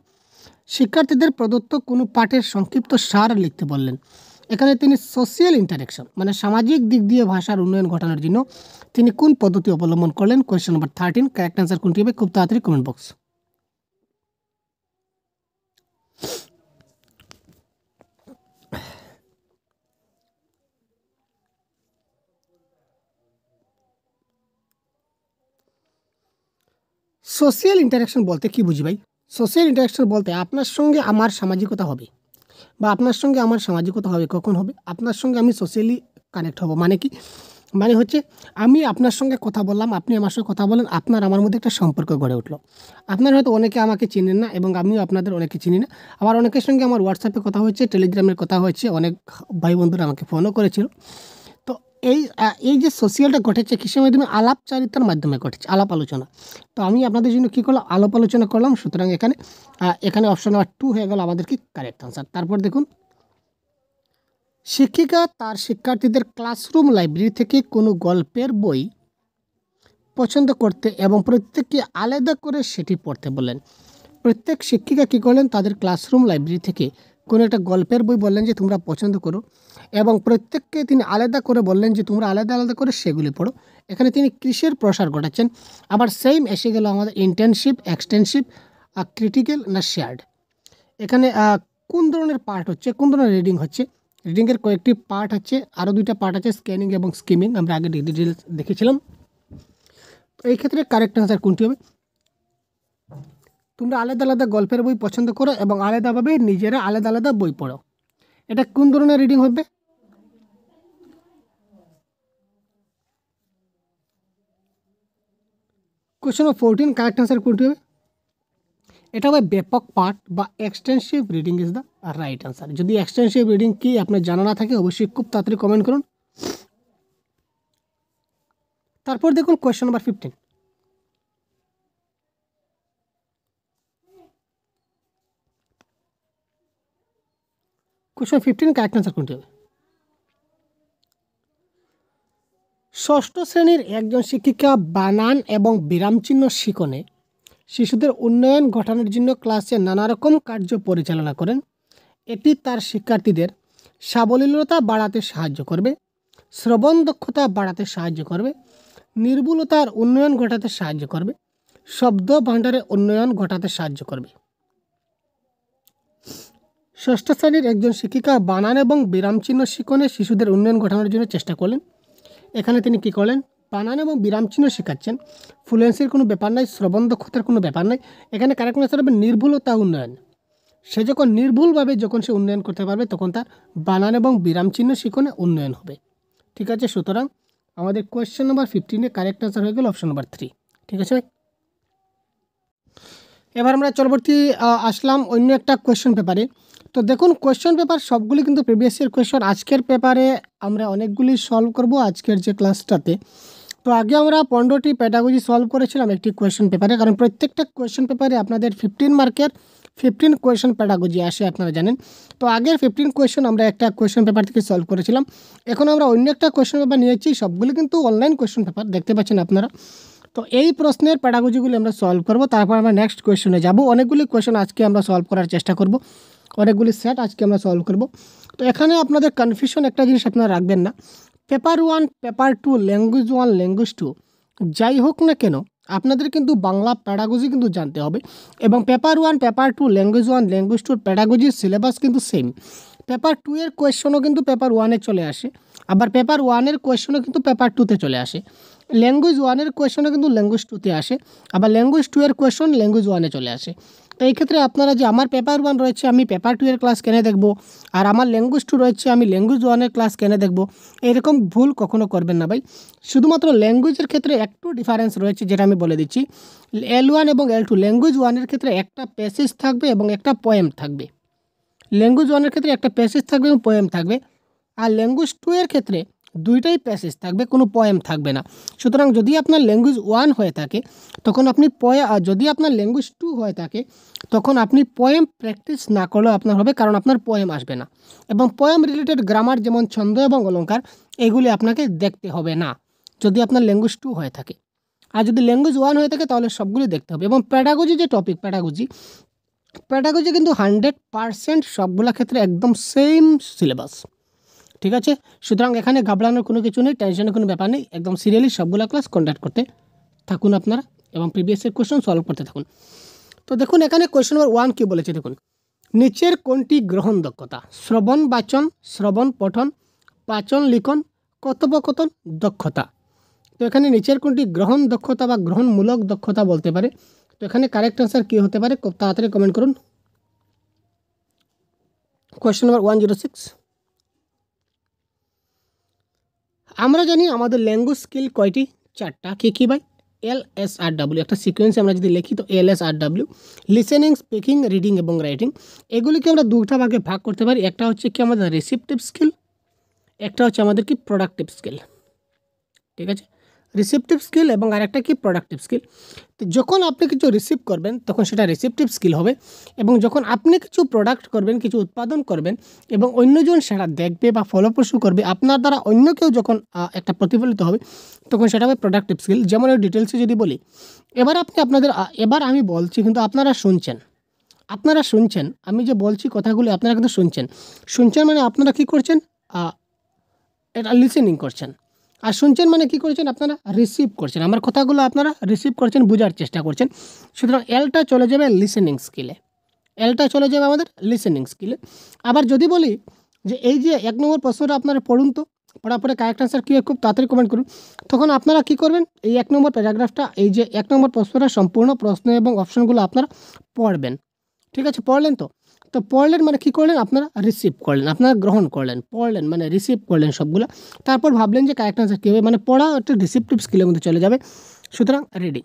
শিক্ষার্থীদের প্রদত্ত কোনো পাঠের সংক্ষিপ্ত সার লিখতে বললেন। এখানে তিনি সোশিয়াল ইন্টারেকশন মানে সামাজিক দিক দিয়ে ভাষার উন্নয়ন ঘটানোর জন্য তিনি কোন পদ্ধতি অবলম্বন করলেন? কোয়েশ্চেন নাম্বার 13, কারেক্ট অ্যান্সার কোনটি হবে? খুব তাড়াতাড়ি কমেন্ট বক্স। সোশিয়াল ইন্টারেকশন বলতে কি বুঝি ভাই? সোশিয়াল ইন্টারেকশন বলতে আপনার সঙ্গে আমার সামাজিকতা হবে, বা আপনার সঙ্গে আমার সামাজিকতা হবে। কখন হবে? আপনার সঙ্গে আমি সোশিয়ালি কানেক্ট হব। মানে কি? মানে হচ্ছে আমি আপনার সঙ্গে কথা বললাম, আপনি আমার সঙ্গে কথা বলেন, আপনার আমার মধ্যে একটা সম্পর্ক গড়ে উঠলো। আপনার হয়তো অনেকে আমাকে চিনেন না এবং আমিও আপনাদের অনেকে চিনি না। আবার অনেকের সঙ্গে আমার হোয়াটসঅ্যাপে কথা হয়েছে, টেলিগ্রামের কথা হয়েছে, অনেক ভাই বন্ধুরা আমাকে ফোনও করেছিল। তো এই যে সোশিয়ালটা ঘটেছে কিসের মাধ্যমে? আলাপচারিতার মাধ্যমে ঘটেছে, আলাপ আলোচনা। তো আমি আপনাদের জন্য কী করলাম? আলাপ আলোচনা করলাম। সুতরাং এখানে অপশন নাম্বার 2 হয়ে গেল আমাদের কি কারেক্ট আনসার। তারপর দেখুন, শিক্ষিকা তার শিক্ষার্থীদের ক্লাসরুম লাইব্রেরি থেকে কোনো গল্পের বই পছন্দ করতে এবং প্রত্যেককে আলাদা করে সেটি পড়তে বললেন। প্রত্যেক শিক্ষিকা কী করলেন? তাদের ক্লাসরুম লাইব্রেরি থেকে কোনো একটা গল্পের বই বললেন যে তোমরা পছন্দ করো, এবং প্রত্যেককে তিনি আলাদা করে বললেন যে তোমরা আলাদা আলাদা করে সেগুলি পড়ো। এখানে তিনি কিসের প্রসার ঘটাচ্ছেন? আবার সেম এসে গেল আমাদের ইন্টেনসিভ, এক্সটেন্সিভ, ক্রিটিক্যাল না শেয়ার্ড। এখানে কোন ধরনের পার্ট হচ্ছে, কোন ধরনের রিডিং হচ্ছে? রিডিংয়ের কয়েকটি পার্ট আছে, আরও দুইটা পার্ট আছে, স্ক্যানিং এবং স্কিমিং, আমরা আগে ডিটেলস দেখেছিলাম। তো এই ক্ষেত্রে কারেক্ট আনসার কোনটি হবে? তোমরা আলাদা আলাদা গল্পের বই পছন্দ করো এবং আলাদাভাবে নিজেরা আলাদা আলাদা বই পড়ো। এটা কোন ধরনের রিডিং হবে? কোয়েশ্চন নম্বর 14, কারেক্ট আনসার কোনটি হবে? এটা হবে ব্যাপক পাঠ বা extensive reading is the right answer. যদি এক্সটেন্সিভ রিডিং কি আপনার জানা না থাকে অবশ্যই খুব তাড়াতাড়ি কমেন্ট করুন। তারপর দেখুন question number 15, question 15 correct answer কোনটি হবে? ষষ্ঠ শ্রেণীর একজন শিক্ষিকা বানান এবং বিরামচিহ্ন শিখনে শিশুদের উন্নয়ন ঘটানোর জন্য ক্লাসে নানা রকম কার্য পরিচালনা করেন। এটি তার শিক্ষার্থীদের সাবলীলতা বাড়াতে সাহায্য করবে, শ্রবণ দক্ষতা বাড়াতে সাহায্য করবে, নির্ভুলতার উন্নয়ন ঘটাতে সাহায্য করবে, শব্দ ভাণ্ডারের উন্নয়ন ঘটাতে সাহায্য করবে। ষষ্ঠ শ্রেণীর একজন শিক্ষিকা বানান এবং বিরামচিহ্ন শিখনে শিশুদের উন্নয়ন ঘটানোর জন্য চেষ্টা করলেন। এখানে তিনি কী করলেন? বানান এবং বিরামচিহ্ন শেখাচ্ছেন। ফ্লুয়েন্সির কোনো ব্যাপার নাই, শ্রবণ দক্ষতার কোনো ব্যাপার নাই। এখানে কারেক্ট আনসার হবে নির্ভুলতা উন্নয়ন। সে যখন নির্ভুলভাবে যখন সে উন্নয়ন করতে পারবে তখন তার বানান এবং বিরামচিহ্ন শিখনে উন্নয়ন হবে। ঠিক আছে, সুতরাং আমাদের কোয়েশ্চেন নাম্বার 15 কারেক্ট আনসার হয়ে গেল অপশন নাম্বার 3। ঠিক আছে ভাই? এবার আমরা পরবর্তী আসলাম অন্য একটা কোয়েশ্চেন পেপারে। তো দেখুন কোয়েশ্চেন পেপার সবগুলি কিন্তু প্রিভিয়াস ইয়ার কোয়েশ্চেন। আজকের পেপারে আমরা অনেকগুলি সলভ করব আজকের যে ক্লাসটাতে। তো আগে আমরা 15টি প্যাডাগজি সলভ করেছিলাম একটি কোয়েশ্চেন পেপারে, কারণ প্রত্যেকটা কোয়েশ্চেন পেপারে আপনাদের 15 মার্কের 15 কোয়েশ্চেন প্যাডাগজি আসে, আপনারা জানেন। তো আগের 15 কোয়েশ্চেন আমরা একটা কোয়েশ্চেন পেপার থেকে সলভ করেছিলাম। এখন আমরা অন্য একটা কোয়েশ্চেন পেপার নিয়েছি, সবগুলি কিন্তু অনলাইন কোয়েশ্চেন পেপার, দেখতে পাচ্ছেন আপনারা। তো এই প্রশ্নের প্যাডাগজিগুলি আমরা সলভ করব, তারপর আমরা নেক্সট কোয়েশ্চনে যাব। অনেকগুলি কোয়েশ্চেন আজকে আমরা সলভ করার চেষ্টা করব, অনেকগুলি সেট আজকে আমরা সলভ করব। তো এখানে আপনাদের কনফিউশন একটা জিনিস আপনারা রাখবেন না, পেপার 1, পেপার 2, ল্যাঙ্গুয়েজ 1, ল্যাঙ্গুয়েজ 2 যাই হোক না কেন আপনাদের কিন্তু বাংলা প্যাডাগজি কিন্তু জানতে হবে। এবং পেপার 1, পেপার 2, ল্যাঙ্গুয়েজ 1, ল্যাঙ্গুয়েজ 2 প্যাডাগজির সিলেবাস কিন্তু সেম। পেপার 2 এর কোয়েশ্চনও কিন্তু পেপার 1-এ চলে আসে, আবার পেপার 1-এর কোয়েশ্চনও কিন্তু পেপার 2-তে চলে আসে। ল্যাঙ্গুয়েজ 1-এর কোয়েশ্চনও কিন্তু ল্যাঙ্গুয়েজ 2-তে আসে, আবার ল্যাঙ্গুয়েজ 2-এর কোয়েশ্চন ল্যাঙ্গুয়েজ 1-এ চলে আসে। তো এই ক্ষেত্রে আপনারা যে আমার পেপার 1 রয়েছে আমি পেপার 2-এর ক্লাস কেন দেখব, আর আমার ল্যাঙ্গুয়েজ 2 রয়েছে আমি ল্যাঙ্গুয়েজ 1-এর ক্লাস কেন দেখব, এরকম ভুল কখনো করবেন না ভাই। শুধুমাত্র ল্যাঙ্গুয়েজের ক্ষেত্রে একটু ডিফারেন্স রয়েছে, যেটা আমি বলে দিচ্ছি। L1 এবং L2 ল্যাঙ্গুয়েজ 1-এর ক্ষেত্রে একটা প্যাসেজ থাকবে এবং একটা পোয়েম থাকবে। ল্যাঙ্গুয়েজ 1-এর ক্ষেত্রে একটা প্যাসেজ থাকবে এবং পোয়েম থাকবে, আর ল্যাঙ্গুয়েজ 2-এর ক্ষেত্রে দুইটাই প্যাসেজ থাকবে, কোনো পোয়েম থাকবে না। সুতরাং যদি আপনার ল্যাঙ্গুয়েজ 1 হয়ে থাকে তখন আপনি যদি আপনার ল্যাঙ্গুয়েজ 2 হয়ে থাকে তখন আপনি পোয়েম প্র্যাকটিস না করলেও আপনার হবে, কারণ আপনার পোয়েম আসবে না। এবং পোয়েম রিলেটেড গ্রামার যেমন ছন্দ এবং অলঙ্কার এগুলি আপনাকে দেখতে হবে না যদি আপনার ল্যাঙ্গুয়েজ 2 হয়ে থাকে। আর যদি ল্যাঙ্গুয়েজ 1 হয়ে থাকে তাহলে সবগুলি দেখতে হবে। এবং প্যাডাগজি যে টপিক, প্যাডাগজি কিন্তু 100% সবগুলা ক্ষেত্রে একদম সেম সিলেবাস, ঠিক আছে। সুতরাং এখানে ঘাবড়ানোর কোনো কিছু নেই, টেনশনের কোনো ব্যাপার নেই, একদম সিরিয়ালি সবগুলা ক্লাস কন্ডাক্ট করতে থাকুন আপনারা এবং প্রিভিয়াসের কোয়েশ্চন সলভ করতে থাকুন। তো দেখুন এখানে কোয়েশ্চন নম্বর 1 কী বলেছে দেখুন, নিচের কোনটি গ্রহণ দক্ষতা? শ্রবণ বাচন, শ্রবণ পঠন, পাচন লিখন, কথোপকথন দক্ষতা। তো এখানে নিচের কোনটি গ্রহণ দক্ষতা বা গ্রহণমূলক দক্ষতা বলতে পারে? তো এখানে কারেক্ট অ্যান্সার কী হতে পারে, খুব তাড়াতাড়ি কমেন্ট করুন। কোয়েশ্চন নম্বর 106, আমরা জানি আমাদের ল্যাঙ্গুয়েজ স্কিল কয়টি? 4টা। কী ভাই? LSRW, একটা সিকোয়েন্সে আমরা যদি লিখি তো LSRW, লিসেনিং, স্পিকিং, রিডিং এবং রাইটিং। এগুলিকে আমরা দুটা ভাগে ভাগ করতে পারি, একটা হচ্ছে কি আমাদের রিসিপটিভ স্কিল, একটা হচ্ছে আমাদের কি প্রোডাক্টিভ স্কিল, ঠিক আছে। রিসিপটিভ স্কিল এবং আরেকটা কি প্রোডাক্টিভ স্কিল। তো যখন আপনি কিছু রিসিভ করবেন তখন সেটা রিসিপটিভ স্কিল হবে, এবং যখন আপনি কিছু প্রোডাক্ট করবেন, কিছু উৎপাদন করবেন এবং অন্যজন সেটা দেখবে বা ফলপ্রসূ করবে, আপনার দ্বারা অন্য কেউ যখন একটা প্রতিফলিত হবে তখন সেটা হবে প্রোডাক্টিভ স্কিল। যেমন এই ডিটেলসে যদি বলি, এবার আপনি এবার আমি বলছি কিন্তু আপনারা শুনছেন, আমি যে বলছি কথাগুলি আপনারা কিন্তু শুনছেন মানে আপনারা কি করছেন, এটা লিসেনিং করছেন। আর শুনছেন মানে কি করছেন, আপনারা রিসিভ করছেন, আমার কথাগুলো আপনারা রিসিভ করছেন, বোঝার চেষ্টা করছেন। সুতরাং এলটা চলে যাবে লিসেনিং স্কিলে, আমাদের লিসেনিং স্কিলে। আবার যদি বলি যে এই যে 1 নম্বর প্রশ্নটা আপনারা পড়ুন, তো পড়ার পরে কারেক্ট অ্যান্সার কী হয় খুব তাড়াতাড়ি কমেন্ট করুন। তখন আপনারা কি করবেন, এই 1 নম্বর প্যারাগ্রাফটা, এই যে 1 নম্বর প্রশ্নটা সম্পূর্ণ প্রশ্ন এবং অপশনগুলো আপনারা পড়বেন, ঠিক আছে। পড়লেন তো পড়লেন মানে কী করলেন, আপনারা রিসিভ করলেন, আপনারা গ্রহণ করলেন, পড়লেন মানে রিসিভ করলেন সবগুলো। তারপর ভাবলেন যে কারেক্ট অ্যান্সার কী হবে, মানে পড়া একটা রিসিপটিভ স্কিলের মধ্যে চলে যাবে। সুতরাং রিডিং।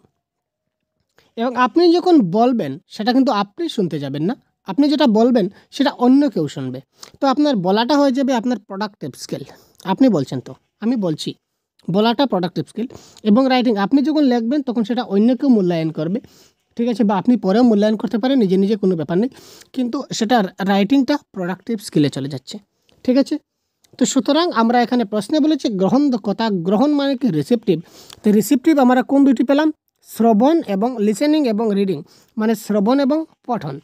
এবং আপনি যখন বলবেন সেটা কিন্তু আপনি শুনতে যাবেন না, আপনি যেটা বলবেন সেটা অন্য কেউ শুনবে। তো আপনার বলাটা হয়ে যাবে আপনার প্রোডাক্টিভ স্কিল। আপনি বলছেন তো আমি বলছি, বলাটা প্রোডাক্টিভ স্কিল। এবং রাইটিং, আপনি যখন লিখবেন তখন সেটা অন্য কেউ মূল্যায়ন করবে, ঠিক আছে, বা আপনি পরেও মূল্যায়ন করতে পারেন, নিজে কোনো ব্যাপার নেই, কিন্তু সেটা রাইটিংটা প্রোডাক্টিভ স্কিলে চলে যাচ্ছে, ঠিক আছে। তো সুতরাং আমরা এখানে প্রশ্নে বলেছি গ্রহণ দক্ষতা, গ্রহণ মানে কি রিসেপটিভ। তো রিসেপটিভ আমরা কোন দুটি পেলাম, শ্রবণ এবং লিসেনিং এবং রিডিং, মানে শ্রবণ এবং পঠন।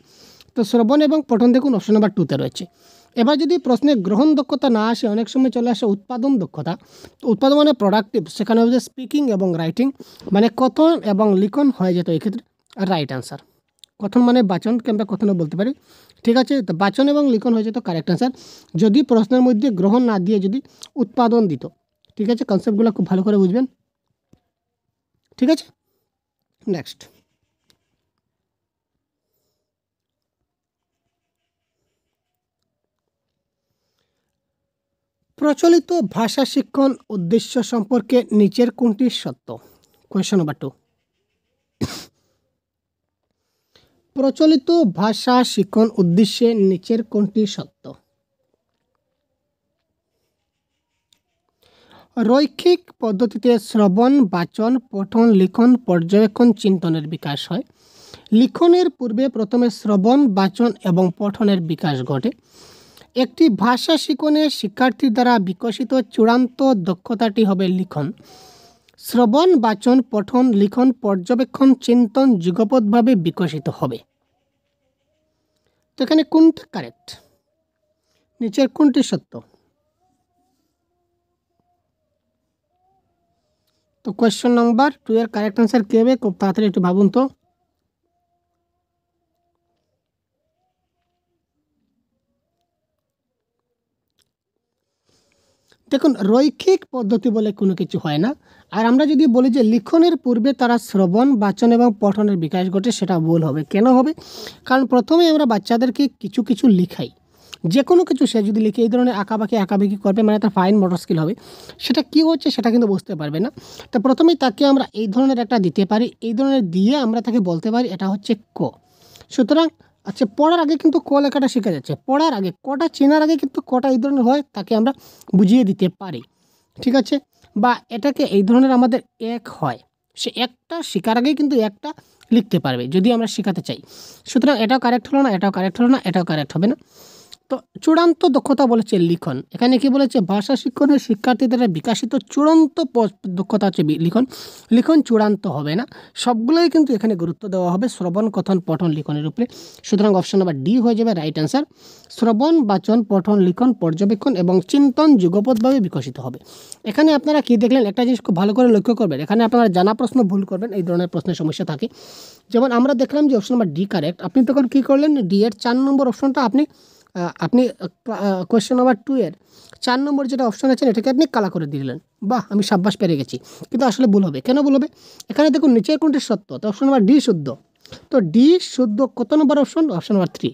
তো শ্রবণ এবং পঠন দেখুন অপশন নাম্বার 2-তে রয়েছে। এবার যদি প্রশ্নে গ্রহণ দক্ষতা না আসে, অনেক সময় চলে আসে উৎপাদন দক্ষতা। তো উৎপাদন মানে প্রোডাক্টিভ, সেখানে হচ্ছে স্পিকিং এবং রাইটিং, মানে কথন এবং লিখন হয়ে যেত এক্ষেত্রে রাইট অ্যান্সার। কথন মানে বাচনকে আমরা কথনও বলতে পারি, ঠিক আছে। তো বাচন এবং লিখন হয়ে যেত কারেক্ট অ্যান্সার যদি প্রশ্নের মধ্যে গ্রহণ না দিয়ে যদি উৎপাদন দিত, ঠিক আছে। কনসেপ্টগুলো খুব ভালো করে বুঝবেন, ঠিক আছে। নেক্সট, প্রচলিত ভাষা শিক্ষণ উদ্দেশ্য সম্পর্কে নিচের কোনটি সত্য? কোয়েশ্চন নাম্বার 2, প্রচলিত ভাষা শিখন উদ্দেশ্যে নিচের কোনটি সত্য? রৈখিক পদ্ধতিতে শ্রবণ, বাচন, পঠন, লিখন, পর্যবেক্ষণ, চিন্তনের বিকাশ হয়। লিখনের পূর্বে প্রথমে শ্রবণ, বাচন এবং পঠনের বিকাশ ঘটে। একটি ভাষা শিখনে শিক্ষার্থীর দ্বারা বিকশিত চূড়ান্ত দক্ষতাটি হবে লিখন। শ্রবণ, বাচন, পঠন, লিখন, পর্যবেক্ষণ, চিন্তন যুগপৎভাবে বিকশিত হবে। তো এখানে কোনটা কারেক্ট? নিচের কোনটি সত্য? তো কোয়েশ্চেন নাম্বার 2 এর কারেক্ট আনসার কী হবে? খুব তাড়াতাড়ি একটু ভাবুন তো। দেখুন, রৈখিক পদ্ধতি বলে কোনো কিছু হয় না। আর আমরা যদি বলি যে লিখনের পূর্বে তারা শ্রবণ, বাচন এবং পঠনের বিকাশ ঘটে, সেটা ভুল হবে। কেন হবে? কারণ প্রথমে আমরা বাচ্চাদেরকে কিছু কিছু লিখাই, যে কোনো কিছু সে যদি লিখে এই ধরনের আঁকাবাকি করবে, মানে তার ফাইন মোটর স্কিল হবে, সেটা কী হচ্ছে সেটা কিন্তু বুঝতে পারবে না। তো প্রথমেই তাকে আমরা এই ধরনের একটা দিতে পারি, এই ধরনের দিয়ে আমরা তাকে বলতে পারি এটা হচ্ছে ক। সুতরাং আচ্ছা, পড়ার আগে কিন্তু ক লেখাটা শেখা যাচ্ছে, পড়ার আগে কটা চেনার আগে কিন্তু কটা এই ধরনের হয় তাকে আমরা বুঝিয়ে দিতে পারি, ঠিক আছে? বা এটাকে এই ধরনের আমাদের এক হয়, সে একটা শেখার আগেই কিন্তু একটা লিখতে পারবে যদি আমরা শেখাতে চাই। সুতরাং এটাও কারেক্ট হলো না, এটাও কারেক্ট হলো না, এটাও কারেক্ট হবে না। তো চূড়ান্ত দক্ষতা বলেছে লিখন। এখানে কি বলেছে? ভাষা শিক্ষণের শিক্ষার্থীদের বিকাশিত চূড়ান্ত দক্ষতা হচ্ছে লিখন। লিখন চূড়ান্ত হবে না, সবগুলোই কিন্তু এখানে গুরুত্ব দেওয়া হবে শ্রবণ, কথন, পঠন, লিখনের উপরে। সুতরাং অপশন নাম্বার ডি হয়ে যাবে রাইট অ্যান্সার। শ্রবণ, বাচন, পঠন, লিখন, পর্যবেক্ষণ এবং চিন্তন যুগপৎভাবে বিকশিত হবে। এখানে আপনারা কি দেখলেন? একটা জিনিস খুব ভালো করে লক্ষ্য করবেন, এখানে আপনারা জানা প্রশ্ন ভুল করবেন, এই ধরনের প্রশ্নের সমস্যা থাকে। যেমন আমরা দেখলাম যে অপশন নাম্বার ডি কারেক্ট, আপনি তখন কী করলেন? ডি এর 4 নম্বর অপশনটা আপনি কোয়েশ্চেন নাম্বার 2 এর 4 নম্বর যেটা অপশন আছে এটাকে আপনি কালা করে দিলেন। বাহ, আমি সাব্বাস পেরে গেছি। কিন্তু আসলে ভুল হবে। কেন ভুল হবে? এখানে দেখুন নিচের কোনটি সত্য? তো অপশন নাম্বার ডি শুদ্ধ। তো ডি শুদ্ধ কত নম্বর অপশন? Option number 3।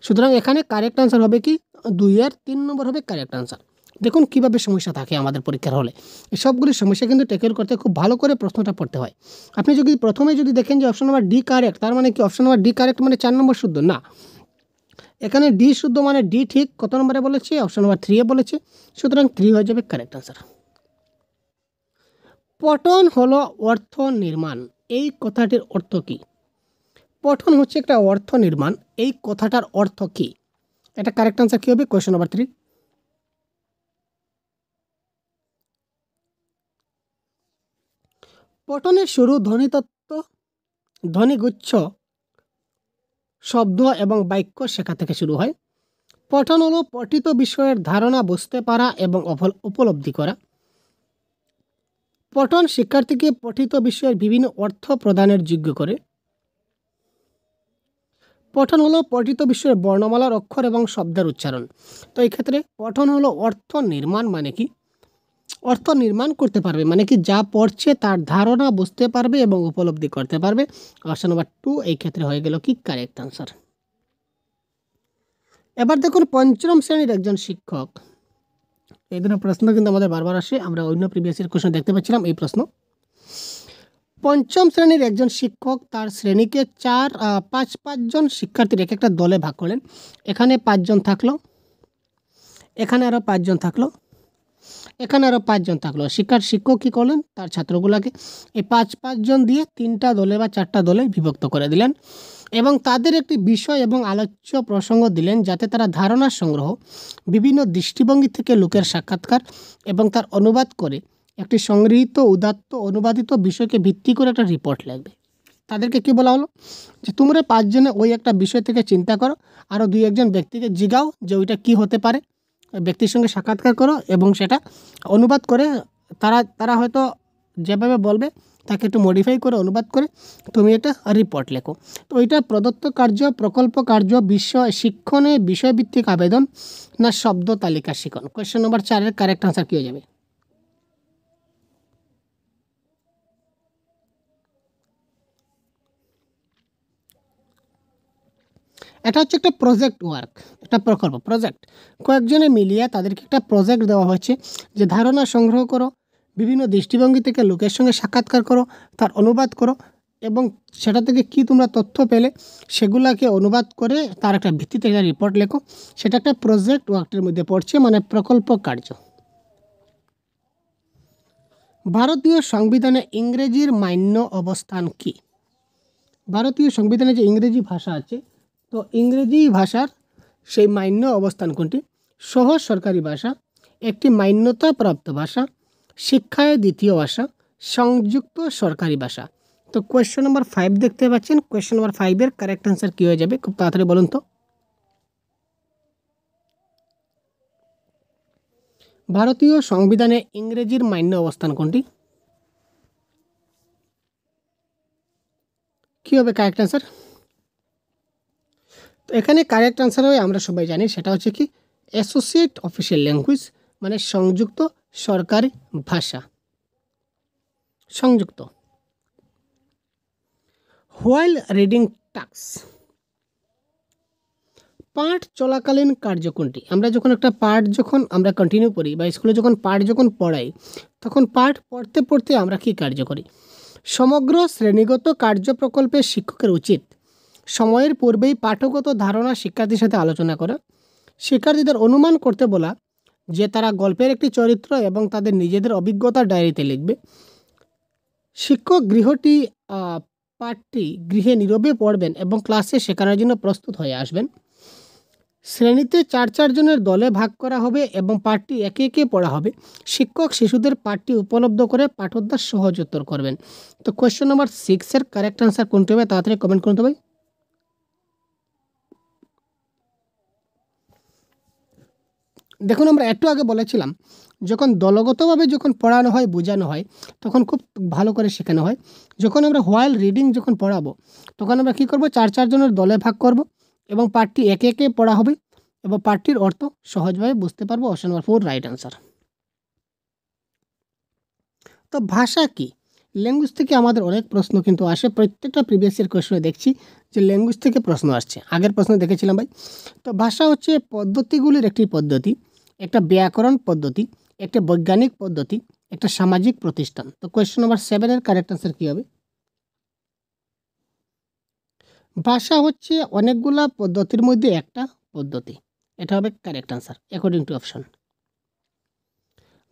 সুতরাং এখানে কারেক্ট আনসার হবে কি? 2 এর 3 নম্বর হবে কারেক্ট আনসার। দেখুন কীভাবে সমস্যা থাকে আমাদের পরীক্ষার হলে। এই সবগুলি সমস্যা কিন্তু ট্যাকেল করতে খুব ভালো করে প্রশ্নটা পড়তে হয়। আপনি যদি প্রথমে যদি দেখেন যে অপশন নাম্বার ডি কারেক্ট, তার মানে কি অপশন নাম্বার ডি কারেক্ট মানে 4 নম্বর শুদ্ধ? না, এখানে ডি শুদ্ধ মানে ডি ঠিক কত নম্বরে বলেছে? অপশন নাম্বার 3 এ বলেছে। সুতরাং 3 হয়ে যাবে কারেক্ট আনসার। পঠন হলো অর্থ নির্মাণ, এই কথাটির অর্থ কী? পঠন হচ্ছে একটা অর্থ নির্মাণ, এই কথাটার অর্থ কী? এটা কারেক্ট আনসার কী হবে? Question number 3। পঠনের শুরু ধ্বনিতত্ত্ব, ধ্বনিগুচ্ছ, শব্দ এবং বাক্য শেখা থেকে শুরু হয়। পঠন হলো পঠিত বিষয়ের ধারণা বুঝতে পারা এবং উপলব্ধি করা। পঠন শিক্ষার্থীকে পঠিত বিষয়ের বিভিন্ন অর্থ প্রদানের যোগ্য করে। পঠন হলো পঠিত বিষয়ের বর্ণমালার অক্ষর এবং শব্দের উচ্চারণ। তো এই ক্ষেত্রে পঠন হলো অর্থ নির্মাণ। মানে কি? অর্থ নির্মাণ করতে পারবে, মানে কি যা পড়ছে তার ধারণা বুঝতে পারবে এবং উপলব্ধি করতে পারবে। অপশন নাম্বার 2 এই ক্ষেত্রে হয়ে গেল কি কারেক্ট আনসার। এবার দেখুন, পঞ্চম শ্রেণীর একজন শিক্ষক, এই ধরনের প্রশ্ন কিন্তু আমাদের বারবার আসে, আমরা অন্য প্রিভিয়াস ইয়ার কোশ্চেন দেখতে পাচ্ছিলাম এই প্রশ্ন। পঞ্চম শ্রেণীর একজন শিক্ষক তার শ্রেণীকে 5 জন শিক্ষার্থীর এক একটা দলে ভাগ করলেন। এখানে 5 জন থাকলো, এখানে আরও 5 জন থাকলো, এখানে আরও 5 জন থাকলো। শিক্ষক কী করলেন? তার ছাত্রগুলোকে এই 5 জন দিয়ে 3টা দলে বা 4টা দলে বিভক্ত করে দিলেন এবং তাদের একটি বিষয় এবং আলোচ্য প্রসঙ্গ দিলেন যাতে তারা ধারণা সংগ্রহ, বিভিন্ন দৃষ্টিভঙ্গি থেকে লোকের সাক্ষাৎকার এবং তার অনুবাদ করে একটি সংগৃহীত উদাত্ত অনুবাদিত বিষয়কে ভিত্তি করে একটা রিপোর্ট লিখবে। তাদেরকে কী বলা হলো? যে তোমরা 5 জনে ওই একটা বিষয় থেকে চিন্তা করো, আরও 2-1 ব্যক্তিকে জিগাও যে ওইটা কী হতে পারে, ব্যক্তির সঙ্গে সাক্ষাৎকার করো এবং সেটা অনুবাদ করে তারা হয়তো যেভাবে বলবে তাকে একটু মডিফাই করে অনুবাদ করে তুমি একটা রিপোর্ট লেখো। তো এটা প্রদত্ত কার্য, প্রকল্প কার্য, শিক্ষণে বিষয়ভিত্তিক আবেদন না শব্দ তালিকা শিখন? কোয়েশ্চেন নাম্বার 4 এর কারেক্ট আনসার কী হয়ে যাবে? এটা হচ্ছে একটা প্রজেক্ট ওয়ার্ক, একটা প্রকল্প প্রজেক্ট। কয়েকজনে মিলিয়ে তাদেরকে একটা প্রজেক্ট দেওয়া হয়েছে যে ধারণা সংগ্রহ করো, বিভিন্ন দৃষ্টিভঙ্গি থেকে লোকের সঙ্গে সাক্ষাৎকার করো, তার অনুবাদ করো এবং সেটা থেকে কি তোমরা তথ্য পেলে সেগুলাকে অনুবাদ করে তার একটা ভিত্তিতে একটা রিপোর্ট লেখো। সেটা একটা প্রজেক্ট ওয়ার্কের মধ্যে পড়ছে, মানে প্রকল্প কার্য। ভারতীয় সংবিধানে ইংরেজির মান্য অবস্থান কি? ভারতীয় সংবিধানে যে ইংরেজি ভাষা আছে, তো ইংরেজি ভাষার সেই মান্য অবস্থান কোনটি? সহজ সরকারি ভাষা, একটি মান্যতাপ্রাপ্ত ভাষা, শিক্ষায় দ্বিতীয় ভাষা, সংযুক্ত সরকারি ভাষা। তো কোয়েশ্চেন নাম্বার 5 দেখতে পাচ্ছেন। কোয়েশ্চেন নাম্বার 5-এর কারেক্ট অ্যান্সার কী হয়ে যাবে? খুব তাড়াতাড়ি বলুন তো। ভারতীয় সংবিধানে ইংরেজির মান্য অবস্থান কোনটি? কী হবে কারেক্ট অ্যান্সার? তো এখানে কারেক্ট অ্যান্সার হবে, আমরা সবাই জানি, সেটা হচ্ছে কি অ্যাসোসিয়েট অফিসিয়াল ল্যাঙ্গুয়েজ, মানে সংযুক্ত সরকারি ভাষা। সংযুক্ত। হোয়াইল রিডিং টাস্ক, পাঠ চলাকালীন কার্য কোনটি? আমরা যখন একটা পাঠ যখন আমরা কন্টিনিউ করি বা স্কুলে যখন পাঠ যখন পড়াই, তখন পাঠ পড়তে পড়তে আমরা কি কার্য করি? সমগ্র শ্রেণীগত কার্য প্রকল্পে শিক্ষকের উচিত সময়ের পূর্বেই পাঠগত ধারণা শিক্ষার্থীর সাথে আলোচনা করা, শিক্ষার্থীদের অনুমান করতে বলা যে তারা গল্পের একটি চরিত্র এবং তাদের নিজেদের অভিজ্ঞতা ডায়েরিতে লিখবে, শিক্ষক পাঠটি গৃহে নীরবে পড়বেন এবং ক্লাসে শেখানোর জন্য প্রস্তুত হয়ে আসবেন, শ্রেণীতে 4 জনের দলে ভাগ করা হবে এবং পাঠটি একে একে পড়া হবে, শিক্ষক শিশুদের পাঠটি উপলব্ধ করে পাঠোদ্ধার সহজ উত্তর করবেন। তো কোয়েশ্চেন নাম্বার 6-এর কারেক্ট আনসার কোনটি হবে? তাড়াতাড়ি কমেন্ট করতে হবে। দেখুন, আমরা একটু আগে বলেছিলাম যখন দলগতভাবে যখন পড়ানো হয়, বোঝানো হয়, তখন খুব ভালো করে শেখানো হয়। যখন আমরা হোয়াইল রিডিং যখন পড়াবো, তখন আমরা কী করব? 4 জনের দলে ভাগ করব এবং পাঠটি একে একে পড়া হবে এবং পাঠটির অর্থ সহজভাবে বুঝতে পারবো। Option number 4 right answer. তো ভাষা কি? ল্যাঙ্গুয়েজ থেকে আমাদের অনেক প্রশ্ন কিন্তু আসে, প্রত্যেকটা প্রিভিয়াস ইয়ার কোয়েশ্চনে দেখছি যে ল্যাঙ্গুয়েজ থেকে প্রশ্ন আসছে। আগের প্রশ্ন দেখেছিলাম ভাই। তো ভাষা হচ্ছে পদ্ধতিগুলির একটি পদ্ধতি, একটা ব্যাকরণ পদ্ধতি, একটা বৈজ্ঞানিক পদ্ধতি, একটা সামাজিক প্রতিষ্ঠান। তো কোয়েশ্চন নাম্বার 7-এর কারেক্ট আনসার কী হবে? ভাষা হচ্ছে অনেকগুলা পদ্ধতির মধ্যে একটা পদ্ধতি। এটা হবে correct answer according to option.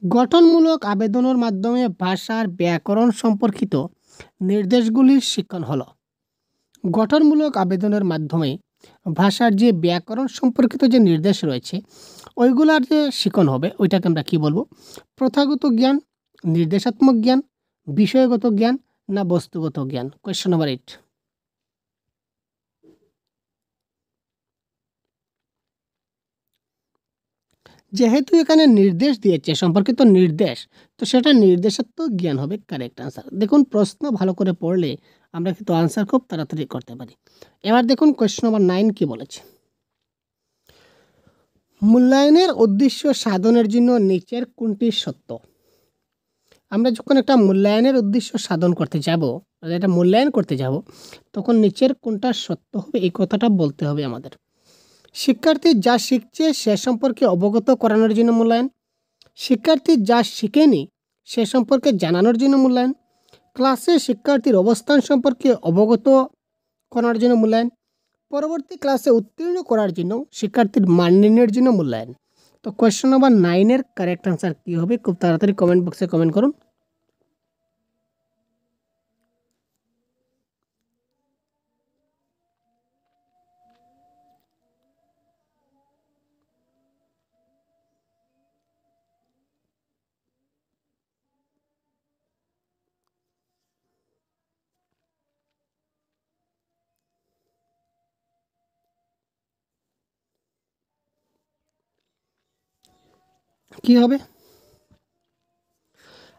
গঠনমূলক আবেদনের মাধ্যমে ভাষার ব্যাকরণ সম্পর্কিত নির্দেশগুলির শিক্ষণ হলো। গঠনমূলক আবেদনের মাধ্যমে ভাষার যে ব্যাকরণ সম্পর্কিত যে নির্দেশ রয়েছে, ওইগুলার যে শিক্ষণ হবে, ওইটাকে আমরা কী বলবো? প্রথাগত জ্ঞান, নির্দেশাত্মক জ্ঞান, বিষয়গত জ্ঞান না বস্তুগত জ্ঞান? Question number 8। যেহেতু এখানে নির্দেশ দিয়েছে, সম্পর্কিত নির্দেশ, তো সেটা নির্দেশাত্মক জ্ঞান হবে কারেক্ট আনসার। দেখুন, প্রশ্ন ভালো করে পড়লে আমরা কিন্তু আনসার খুব তাড়াতাড়ি করতে পারি। এবার দেখুন কোয়েশ্চন নাম্বার 9 কি বলেছে। মূল্যায়নের উদ্দেশ্য সাধনের জন্য নিচের কোনটি সত্য? আমরা যখন একটা মূল্যায়নের উদ্দেশ্য সাধন করতে যাব, এটা মূল্যায়ন করতে যাব, তখন নিচের কোনটা সত্য হবে এই কথাটা বলতে হবে আমাদের। শিক্ষার্থী যা শিখছে সে সম্পর্কে অবগত করানোর জন্য মূল্যায়ন, শিক্ষার্থী যা শিখেনি সে সম্পর্কে জানানোর জন্য মূল্যায়ন, ক্লাসে শিক্ষার্থীর অবস্থান সম্পর্কে অবগত করানোর জন্য মূল্যায়ন, পরবর্তী ক্লাসে উত্তীর্ণ করার জন্য শিক্ষার্থীর মান নির্ণয়ের জন্য মূল্যায়ন। তো কোয়েশ্চন নাম্বার 9-এর কারেক্ট আনসার কী হবে? খুব তাড়াতাড়ি কমেন্ট বক্সে কমেন্ট করুন। কি হবে?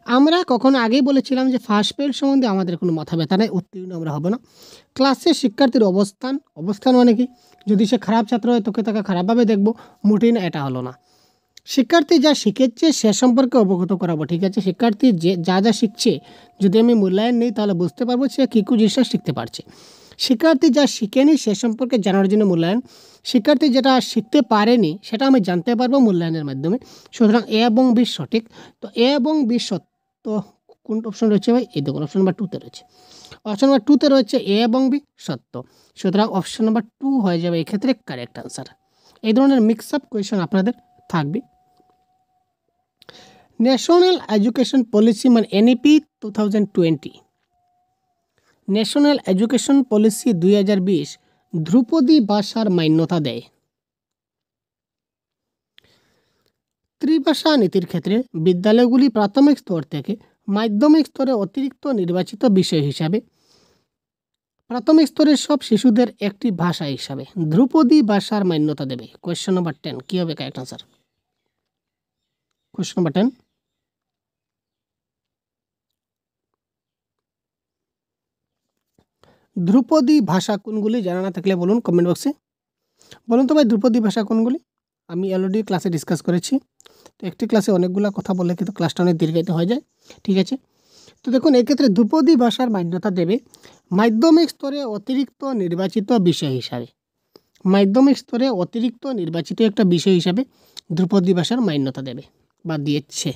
আমরা কখনো আগেই বলেছিলাম যে ফার্স্ট পেইড সম্বন্ধে আমাদের কোনো মাথা ব্যথা নেই, উত্তীর্ণ আমরা হব না। ক্লাসে শিক্ষার্থীর অবস্থান মানে কি? যদি সে খারাপ ছাত্র হয় তোকে তাকে খারাপভাবে দেখবো, মোটেই না, এটা হলো না। শিক্ষার্থী যা শিখেছে সে সম্পর্কে অবগত করাবো, ঠিক আছে? শিক্ষার্থী যা শিখছে যদি আমি মূল্যায়ন নিই তাহলে বুঝতে পারবো সে কী জিনিসটা শিখতে পারছে। শিক্ষার্থী যা শিখেনি সে সম্পর্কে জানার জন্য মূল্যায়ন, শিক্ষার্থী যেটা শিখতে পারেনি সেটা আমি জানতে পারবো মূল্যায়নের মাধ্যমে। সুতরাং এ এবং বি সঠিক। তো এ এবং বি সত্য কোন অপশন রয়েছে ভাই? এই দেখুন অপশন নাম্বার 2 তে রয়েছে। অপশন নাম্বার 2 তে রয়েছে এ এবং বি সত্য, সুতরাং অপশন নাম্বার 2 হয়ে যাবে এক্ষেত্রে কারেক্ট আনসার। এই ধরনের মিক্স আপ কোয়েশন আপনাদের থাকবে। ন্যাশনাল এডুকেশন পলিসি মানে এনইপি 2020, ন্যাশনাল এডুকেশন পলিসি 2020 ধ্রুপদী ভাষার মান্যতা দেয়। ত্রিভাষা নীতির ক্ষেত্রে বিদ্যালয়গুলি প্রাথমিক স্তর থেকে মাধ্যমিক স্তরে অতিরিক্ত নির্বাচিত বিষয় হিসাবে প্রাথমিক স্তরের সব শিশুদের একটি ভাষা হিসাবে ধ্রুপদী ভাষার মান্যতা দেবে। কোয়েশ্চন নাম্বার 10 কি হবে কারেক্ট আনসার? কোয়েশ্চন নাম্বার 10, ধ্রুপদী ভাষা কোনগুলি? জানা না থাকলে বলুন কমেন্ট বক্সে। বলুন তো ভাই ধ্রুপদী ভাষা কোনগুলি? আমি অলরেডি ক্লাসে ডিসকাস করেছি, তো একটি ক্লাসে অনেকগুলো কথা বললে কিন্তু ক্লাসটা অনেক দীর্ঘায়িত হয়ে যায়। ঠিক আছে, তো দেখুন এক্ষেত্রে ধ্রুপদী ভাষার মান্যতা দেবে মাধ্যমিক স্তরে অতিরিক্ত নির্বাচিত বিষয় হিসাবে, মাধ্যমিক স্তরে অতিরিক্ত নির্বাচিত একটা বিষয় হিসাবে ধ্রুপদী ভাষার মান্যতা দেবে বা দিয়েছে।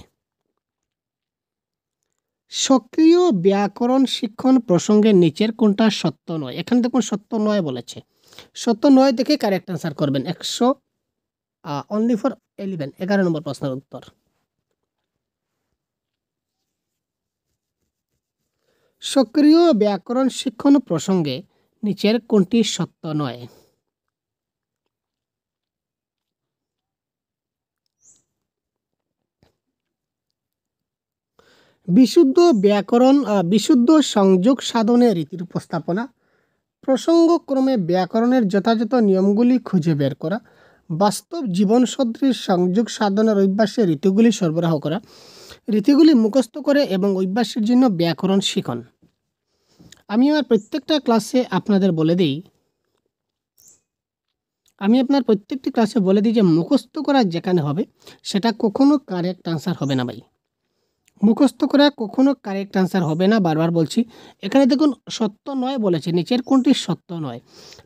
সক্রিয় ব্যাকরণ শিক্ষণ প্রসঙ্গে নিচের কোনটা সত্য নয়? এখানে দেখুন সত্য নয় বলেছে, সত্য নয় দেখে কারেক্ট আনসার করবেন। 100 অনলি ফর 11 নম্বর প্রশ্নের উত্তর। সক্রিয় ব্যাকরণ শিক্ষণ প্রসঙ্গে নিচের কোনটি সত্য নয়? বিশুদ্ধ ব্যাকরণ, বিশুদ্ধ সংযোগ সাধনে রীতির উপস্থাপনা, প্রসঙ্গক্রমে ব্যাকরণের যথাযথ নিয়মগুলি খুঁজে বের করা, বাস্তব জীবন সদৃশ সংযোগ সাধনের অভ্যাসে রীতিগুলি সরবরাহ করা, রীতিগুলি মুখস্থ করে এবং অভ্যাসের জন্য ব্যাকরণ শিখন। আমি আমার প্রত্যেকটা ক্লাসে আপনাদের বলে দিই, আমি আপনার প্রত্যেকটি ক্লাসে বলে দিই যে মুখস্থ করা যেখানে হবে সেটা কখনো কারেক্ট আনসার হবে না ভাই, মুখস্থ করা কখনো কারেক্ট আনসার হবে না। বারবার বলছি, এখানে দেখুন সত্য নয় বলেছে, নিচের কোনটি সত্য নয়,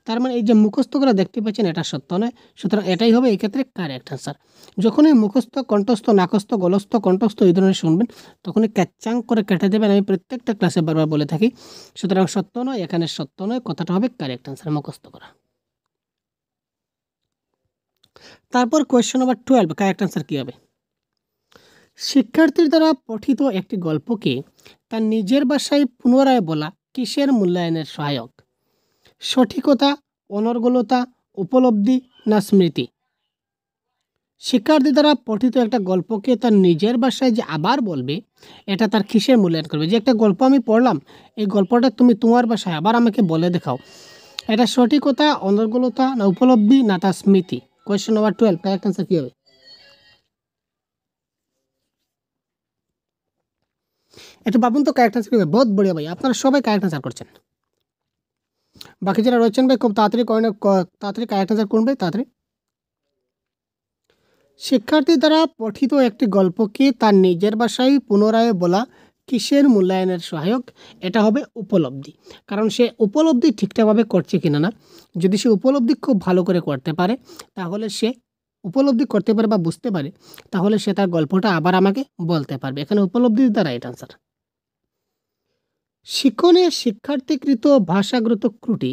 তার মানে এই যে মুখস্থ করা দেখতে পাচ্ছেন এটা সত্য নয়, সুতরাং এটাই হবে এই ক্ষেত্রে কারেক্ট আনসার। যখনই মুখস্থ, কণ্ঠস্থ, নাকস্থ, গলস্থ, কণ্ঠস্থ এই ধরনের শুনবেন তখনই ক্যাচাং করে কেটে দেবেন, আমি প্রত্যেকটা ক্লাসে বারবার বলে থাকি। সুতরাং সত্য নয়, এখানে সত্য নয়, কথাটা হবে কারেক্ট আনসার মুখস্থ করা। তারপর কোয়েশ্চন নাম্বার 12 কারেক্ট আনসার কী হবে? শিক্ষার্থীর দ্বারা পঠিত একটি গল্পকে তার নিজের ভাষায় পুনরায় বলা কিসের মূল্যায়নের সহায়ক? সঠিকতা, অনর্গলতা, উপলব্ধি না স্মৃতি? শিক্ষার্থী দ্বারা পঠিত একটা গল্পকে তার নিজের ভাষায় যে আবার বলবে এটা তার কিসের মূল্যায়ন করবে? যে একটা গল্প আমি পড়লাম, এই গল্পটা তুমি তোমার ভাষায় আবার আমাকে বলে দেখাও, এটা সঠিকতা, অনর্গলতা না উপলব্ধি না তার স্মৃতি? কোয়েশ্চন নাম্বার 12 কারেক্ট আনসার কী হবে? এটা ভাবুন তো কারেক্ট আনসার কী হবে? বহুত বড়িয়া ভাই, আপনারা সবাই কারেক্ট আনসার করছেন। বাকি যারা রয়েছেন ভাই খুব তাড়াতাড়ি তাড়াতাড়ি কারেক্ট আনসার করুন ভাই, তাড়াতাড়ি। শিক্ষার্থী দ্বারা পঠিত একটি গল্পকে তার নিজের ভাষায় পুনরায় বলা কিসের মূল্যায়নের সহায়ক? এটা হবে উপলব্ধি, কারণ সে উপলব্ধি ঠিকঠাকভাবে করছে কিনা না, যদি সে উপলব্ধি খুব ভালো করে করতে পারে তাহলে সে উপলব্ধি করতে পারে বা বুঝতে পারে, তাহলে সে তার গল্পটা আবার আমাকে বলতে পারবে। এখানে উপলব্ধি দ্য রাইট আনসার। শিক্ষণে শিক্ষার্থীকৃত ভাষাগত ত্রুটি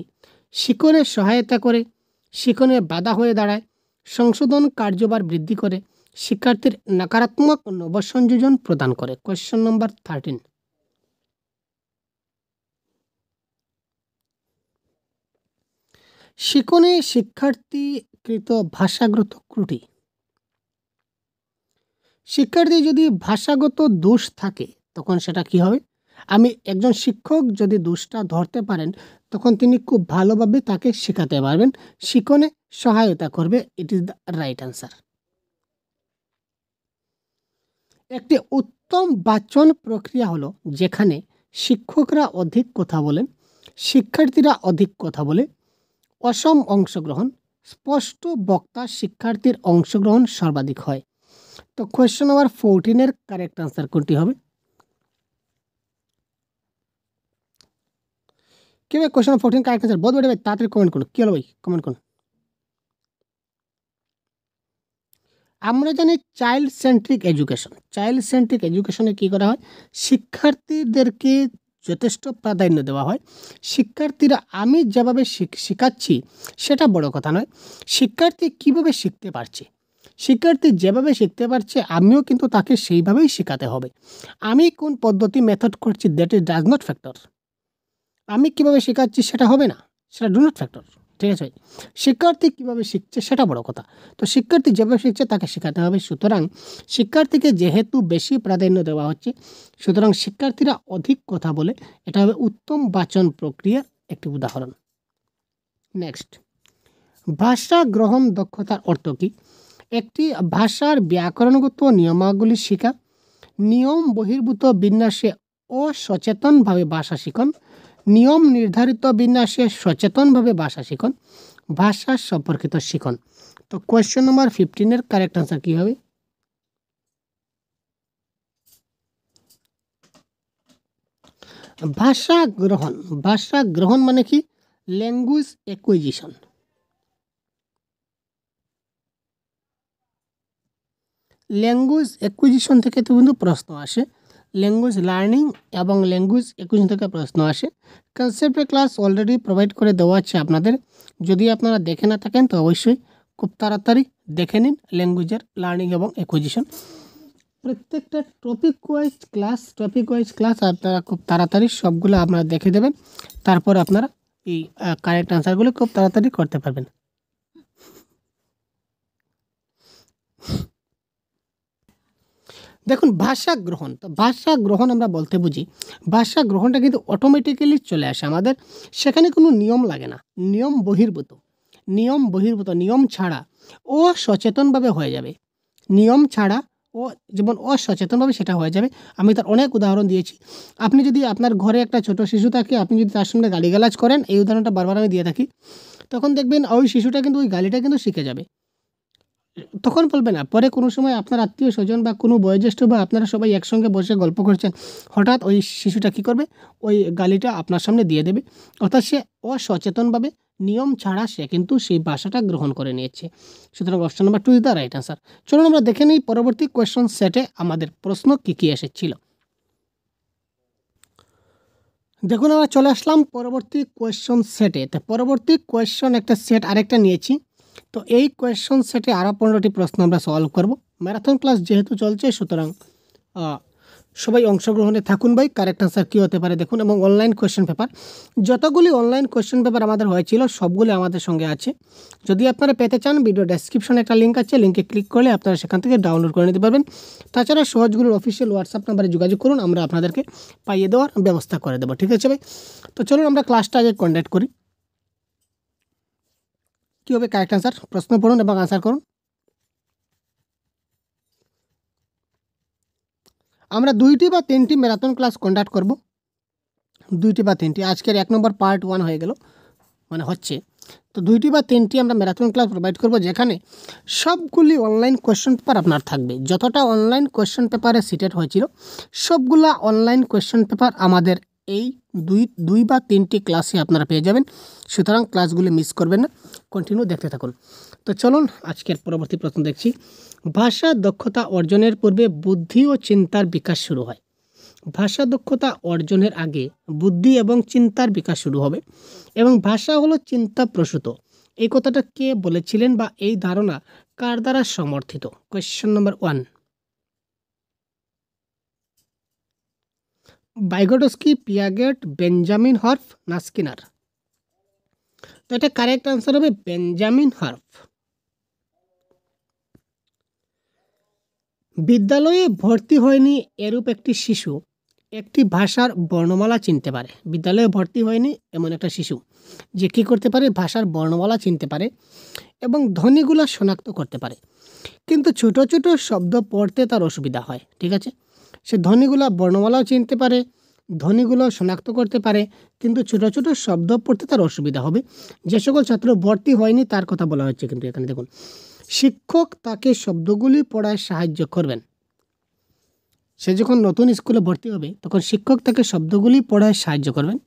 শিক্ষণে সহায়তা করে, শিক্ষণে বাধা হয়ে দাঁড়ায়, সংশোধন কার্যভার বৃদ্ধি করে, শিক্ষার্থীর নকারাত্মক নবসংযোজন প্রদান করে। কোয়েশ্চন নম্বর 13, শিক্ষণে শিক্ষার্থীকৃত ভাষাগত ত্রুটি, শিক্ষার্থী যদি ভাষাগত দোষ থাকে তখন সেটা কি হবে? আমি একজন শিক্ষক যদি দোষটা ধরতে পারেন তখন তিনি খুব ভালোভাবে তাকে শেখাতে পারবেন, শিক্ষণে সহায়তা করবে। It is the right answer. একটি উত্তম বাচন প্রক্রিয়া হলো যেখানে শিক্ষকরা অধিক কথা বলেন, শিক্ষার্থীরা অধিক কথা বলে, অসম অংশগ্রহণ, স্পষ্ট বক্তা শিক্ষার্থীর অংশগ্রহণ সর্বাধিক হয়। তো কোয়েশ্চন নাম্বার 14 কারেক্ট আনসার কোনটি হবে? কি ভাই কোয়েশ্চন 14 কারেক্ট আনসার? বহুত বড় ভাই, তাড়াতাড়ি কমেন্ট করুন, কি হলো ভাই কমেন্ট করুন। আমরা জানি চাইল্ড সেন্ট্রিক এডুকেশনে কী করা হয়, শিক্ষার্থীদেরকে যথেষ্ট প্রাধান্য দেওয়া হয়। শিক্ষার্থীরা আমি যেভাবে শেখাচ্ছি সেটা বড় কথা নয়, শিক্ষার্থী কীভাবে শিখতে পারছে, শিক্ষার্থী যেভাবে শিখতে পারছে আমিও কিন্তু তাকে সেইভাবেই শেখাতে হবে। আমি কোন পদ্ধতি মেথড করছি that is does not factor. আমি কীভাবে শেখাচ্ছি সেটা হবে না, সেটা ডু নট ফ্যাক্টর। ঠিক আছে, শিক্ষার্থী কীভাবে শিখছে সেটা বড় কথা। তো শিক্ষার্থী যেভাবে শিখছে তাকে শেখাতে হবে। সুতরাং শিক্ষার্থীকে যেহেতু বেশি প্রাধান্য দেওয়া হচ্ছে, সুতরাং শিক্ষার্থীরা অধিক কথা বলে, এটা হবে উত্তম বাচন প্রক্রিয়ার একটি উদাহরণ। নেক্সট, ভাষা গ্রহণ দক্ষতার অর্থ কী? একটি ভাষার ব্যাকরণগত নিয়মাবলী শেখা, নিয়ম বহির্ভূত বিন্যাসে অসচেতনভাবে ভাষা শিখন, নিয়ম নির্ধারিত বিন্যাসে সচেতনভাবে ভাষা শিখন, ভাষা সম্পর্কিত শিখন। তো কোয়েশ্চেন নম্বর 15 কারেক্ট আনসার কী হবে? ভাষা গ্রহণ মানে কি? Language acquisition. ল্যাঙ্গুয়েজ অ্যাকুইজিশন থেকে তো কিন্তু প্রশ্ন আসে, ল্যাঙ্গুয়েজ লার্নিং এবং ল্যাঙ্গুয়েজ অ্যাকুইজিশন থেকে প্রশ্ন আসে। কনসেপ্টের ক্লাস অলরেডি প্রোভাইড করে দেওয়া আছে আপনাদের, যদি আপনারা দেখে না থাকেন তো অবশ্যই খুব তাড়াতাড়ি দেখে নিন ল্যাঙ্গুয়েজের লার্নিং এবং অ্যাকুইজিশন। প্রত্যেকটা টপিক ওয়াইজ ক্লাস আপনারা খুব তাড়াতাড়ি সবগুলো আপনারা দেখে দেবেন, তারপর আপনারা এই কারেক্ট আনসারগুলো খুব তাড়াতাড়ি করতে পারবেন। দেখুন, ভাষা গ্রহণ, তো ভাষা গ্রহণ আমরা বলতে বুঝি ভাষা গ্রহণটা কিন্তু অটোমেটিক্যালি চলে আসে আমাদের, সেখানে কোনো নিয়ম লাগে না, নিয়ম বহির্ভূত, নিয়ম ছাড়া ও সচেতনভাবে হয়ে যাবে, নিয়ম ছাড়া ও যেমন অসচেতনভাবে সেটা হয়ে যাবে। আমি তার অনেক উদাহরণ দিয়েছি। আপনি যদি আপনার ঘরে একটা ছোট শিশু থাকে, আপনি যদি তার সঙ্গে গালিগালাজ করেন, এই উদাহরণটা বারবার আমি দিয়ে থাকি, তখন দেখবেন ওই শিশুটা কিন্তু ওই গালিটা কিন্তু শিখে যাবে, তখন বলবে না। পরে কোনো সময় আপনার আত্মীয় স্বজন বা কোনো বয়োজ্যেষ্ঠ বা আপনারা সবাই একসঙ্গে বসে গল্প করছেন, হঠাৎ ওই শিশুটা কী করবে, ওই গালিটা আপনার সামনে দিয়ে দেবে, অর্থাৎ সে অসচেতনভাবে নিয়ম ছাড়া সে কিন্তু সেই ভাষাটা গ্রহণ করে নিয়েছে। সুতরাং option number 2 is the right answer. চলুন আমরা দেখে নিই পরবর্তী কোয়েশ্চন সেটে আমাদের প্রশ্ন কী কী এসেছিল। দেখুন, আমরা চলে আসলাম পরবর্তী কোয়েশ্চন সেটে। তো পরবর্তী কোয়েশ্চন একটা সেট আরেকটা নিয়েছি, তো এই কোয়েশ্চন সেটে আরও 15টি প্রশ্ন আমরা সলভ করব। ম্যারাথন ক্লাস যেহেতু চলছে, সুতরাং সবাই অংশগ্রহণে থাকুন ভাই। কারেক্ট আনসার কী হতে পারে দেখুন, এবং অনলাইন কোয়েশ্চেন পেপার, যতগুলি অনলাইন কোয়েশ্চেন পেপার আমাদের হয়েছিল সবগুলি আমাদের সঙ্গে আছে। যদি আপনারা পেতে চান, ভিডিও ডেসক্রিপশনে একটা লিঙ্ক আছে, লিঙ্কে ক্লিক করলে আপনারা সেখান থেকে ডাউনলোড করে নিতে পারবেন। তাছাড়া সহজগুলোর অফিসিয়াল হোয়াটসঅ্যাপ নাম্বারে যোগাযোগ করুন, আমরা আপনাদেরকে পাইয়ে দেওয়ার ব্যবস্থা করে দেবো। ঠিক আছে ভাই, তো চলুন আমরা ক্লাসটা আগে কন্ডাক্ট করি। কী হবে কারেক্ট আনসার? প্রশ্ন পড়ুন এবং আনসার করুন। আমরা 2টি বা 3টি ম্যারাথন ক্লাস কন্ডাক্ট করব, 2টি বা 3টি। আজকের 1 নম্বর পার্ট 1 হয়ে গেল, মানে হচ্ছে। তো 2টি বা 3টি আমরা ম্যারাথন ক্লাস প্রোভাইড করব, যেখানে সবগুলি অনলাইন কোয়েশ্চেন পেপার আপনার থাকবে। যতটা অনলাইন কোয়েশ্চেন পেপারে সিটেড হয়েছিল সবগুলা অনলাইন কোয়েশ্চেন পেপার আমাদের এই 2 বা 3টি ক্লাসে আপনারা পেয়ে যাবেন। সুতরাং ক্লাসগুলি মিস করবেন না, কন্টিনিউ দেখতে থাকুন। তো চলুন আজকের পরবর্তী প্রশ্ন দেখছি। ভাষা দক্ষতা অর্জনের পূর্বে বুদ্ধি ও চিন্তার বিকাশ শুরু হয়। ভাষা দক্ষতা অর্জনের আগে বুদ্ধি এবং চিন্তার বিকাশ শুরু হবে, এবং ভাষা হলো চিন্তা প্রসূত। এই কথাটা কে বলেছিলেন বা এই ধারণা কার দ্বারা সমর্থিত? কোয়েশ্চেন নম্বর 1, ভাইগোটস্কি, পিয়াগেট, বেঞ্জামিন হার্ফ না স্কিনার? তো এটা কারেক্ট আনসার হবে বেঞ্জামিন হার্ফ। বিদ্যালয়ে ভর্তি হয়নি এরূপ একটি শিশু একটি ভাষার বর্ণমালা চিনতে পারে। বিদ্যালয়ে ভর্তি হয়নি এমন একটা শিশু যে কী করতে পারে, ভাষার বর্ণমালা চিনতে পারে এবং ধ্বনিগুলো শনাক্ত করতে পারে, কিন্তু ছোট ছোট শব্দ পড়তে তার অসুবিধা হয়। ঠিক আছে, সে ধ্বনিগুলো বর্ণমালাও চিনতে পারে, ধ্বনিগুলো শনাক্ত করতে পারে, কিন্তু ছোট ছোট শব্দ পড়তে তার অসুবিধা হবে। যে সকল ছাত্র ভর্তি হয়নি তার কথা বলা হচ্ছে, কিন্তু এখানে দেখুন শিক্ষক তাকে শব্দগুলি পড়ায় সাহায্য করবেন। সে যখন নতুন স্কুলে ভর্তি হবে তখন শিক্ষক তাকে শব্দগুলি পড়ায় সাহায্য করবেন।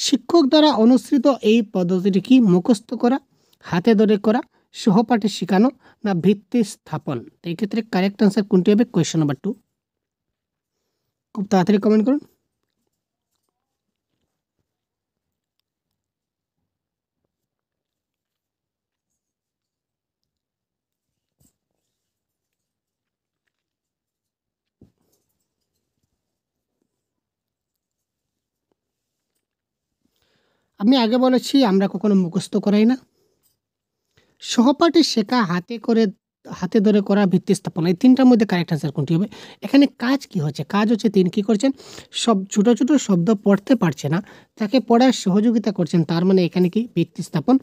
শিক্ষক দ্বারা অনুসৃত এই পদ্ধতিটি কি? মুখস্থ করা, হাতে ধরে করা, সহপাঠী শেখানো না ভিত্তি স্থাপন? তো এই ক্ষেত্রে কারেক্ট আনসার কোনটি হবে? Question number 2। খুব তাড়াতাড়ি কমেন্ট করুন। আমি আগে বলেছি আমরা কখনো মুখস্থ করাই না। সহপাঠী শেখা হাতে ধরে করা ভিত্তি স্থাপন, এই তিনটার মধ্যে কারেক্ট আনসার কোনটি হবে? এখানে কাজ কি হচ্ছে? কাজ হচ্ছে তিনি কি করছেন, সব ছোট ছোট শব্দ পড়তে পারছে না, তাকে পড়ার সহযোগিতা করছেন, তার মানে এখানে কি ভিত্তি স্থাপন।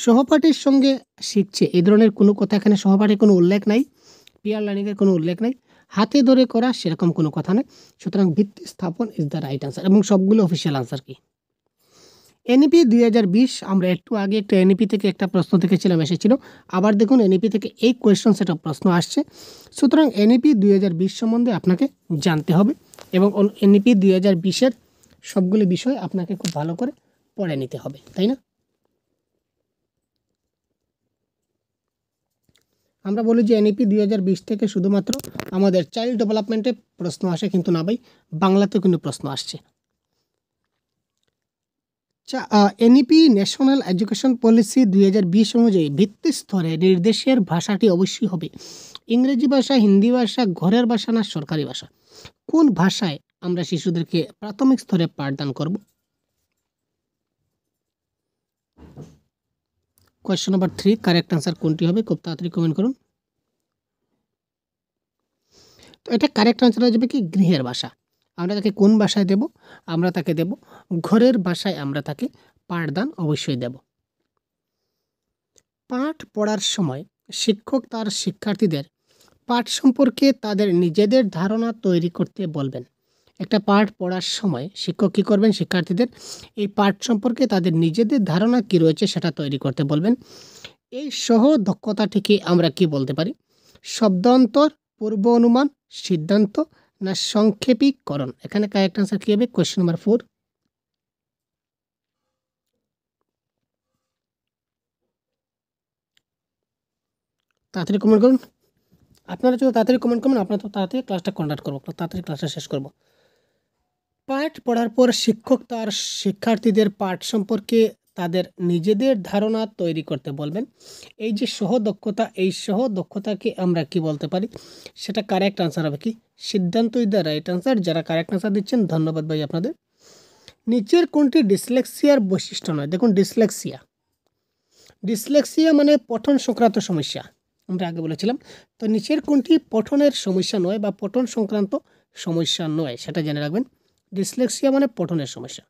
সহপাঠীর সঙ্গে শিখছে, এই ধরনের কোনো কথা এখানে সহপাঠীর কোনো উল্লেখ নাই, পিয়ার লার্নিংয়ের কোনো উল্লেখ নাই, হাতে ধরে করা সেরকম কোনো কথা নেই। সুতরাং ভিত্তি স্থাপন ইজ দ্য রাইট আনসার এবং সবগুলো অফিসিয়াল আনসার কি। এনইপি 2020, আমরা একটু আগে একটা এনইপি থেকে একটা প্রশ্ন দেখেছিলাম, এসেছিল। আবার দেখুন এনইপি থেকে এই কোয়েশ্চন সেট অফ প্রশ্ন আসছে। সুতরাং এনইপি 2020 সম্বন্ধে আপনাকে জানতে হবে এবং এনইপি 2020-এর সবগুলি বিষয় আপনাকে খুব ভালো করে পড়ে নিতে হবে, তাই না? আমরা বলি যে এনইপি 2020 থেকে শুধুমাত্র আমাদের চাইল্ড ডেভেলপমেন্টে প্রশ্ন আসে, কিন্তু না ভাই, বাংলাতেও কিন্তু প্রশ্ন আসছে। এনইপি ন্যাশনাল এডুকেশন পলিসি 2020 অনুযায়ী ভিত্তি স্তরে নির্দেশের ভাষাটি অবশ্যই হবে ইংরেজি ভাষা, হিন্দি ভাষা, ঘরের ভাষা না সরকারি ভাষা? কোন ভাষায় আমরা শিশুদেরকে প্রাথমিক স্তরে পাঠদান করব? কোয়েশ্চন নাম্বার 3, কারেক্ট আনসার কোনটি হবে? খুব তাড়াতাড়ি কমেন্ট করুন। তো এটা কারেক্ট আনসার হয়ে যাবে কি গৃহের ভাষা। আমরা তাকে কোন ভাষায় দেব? আমরা তাকে দেব ঘরের ভাষায়, আমরা তাকে পাঠদান অবশ্যই দেব। পাঠ পড়ার সময় শিক্ষক তার শিক্ষার্থীদের পাঠ সম্পর্কে তাদের নিজেদের ধারণা তৈরি করতে বলবেন। একটা পাঠ পড়ার সময় শিক্ষক কী করবেন? শিক্ষার্থীদের এই পাঠ সম্পর্কে তাদের নিজেদের ধারণা কী রয়েছে সেটা তৈরি করতে বলবেন। এই সহ দক্ষতাটিকে আমরা কি বলতে পারি? শব্দান্তর, পূর্ব অনুমান, সিদ্ধান্ত না সংক্ষেপীকরণ? এখানে কারেক্ট আনসার কী হবে? Question number 4। তাড়াতাড়ি কমেন্ট করুন। আপনারা যদি তাড়াতাড়ি কমেন্ট করবেন, আপনারা তো তাড়াতাড়ি ক্লাসটা কন্ডাক্ট করবো, তাড়াতাড়ি ক্লাসটা শেষ করব। পাঠ পড়ার পর শিক্ষক তার শিক্ষার্থীদের পাঠ সম্পর্কে তাদের নিজেদের ধারণা তৈরি করতে বলবেন। এই যে সহদক্ষতা, এই সহদক্ষতাকে আমরা কি বলতে পারি? সেটা কারেক্ট আনসার হবে কি সিদ্ধান্ত ইজ দ্য রাইট আনসার। যারা কারেক্ট আনসার দিচ্ছেন ধন্যবাদ ভাই আপনাদের। নিচের কোনটি ডিসলেক্সিয়ার বৈশিষ্ট্য নয়? দেখুন ডিসলেক্সিয়া মানে পঠন সংক্রান্ত সমস্যা, আমরা আগে বলেছিলাম। তো নিচের কোনটি পঠনের সমস্যা নয় বা পঠন সংক্রান্ত সমস্যা নয় সেটা জেনে রাখবেন। ডিসলেক্সিয়া মানে পঠনের সমস্যা।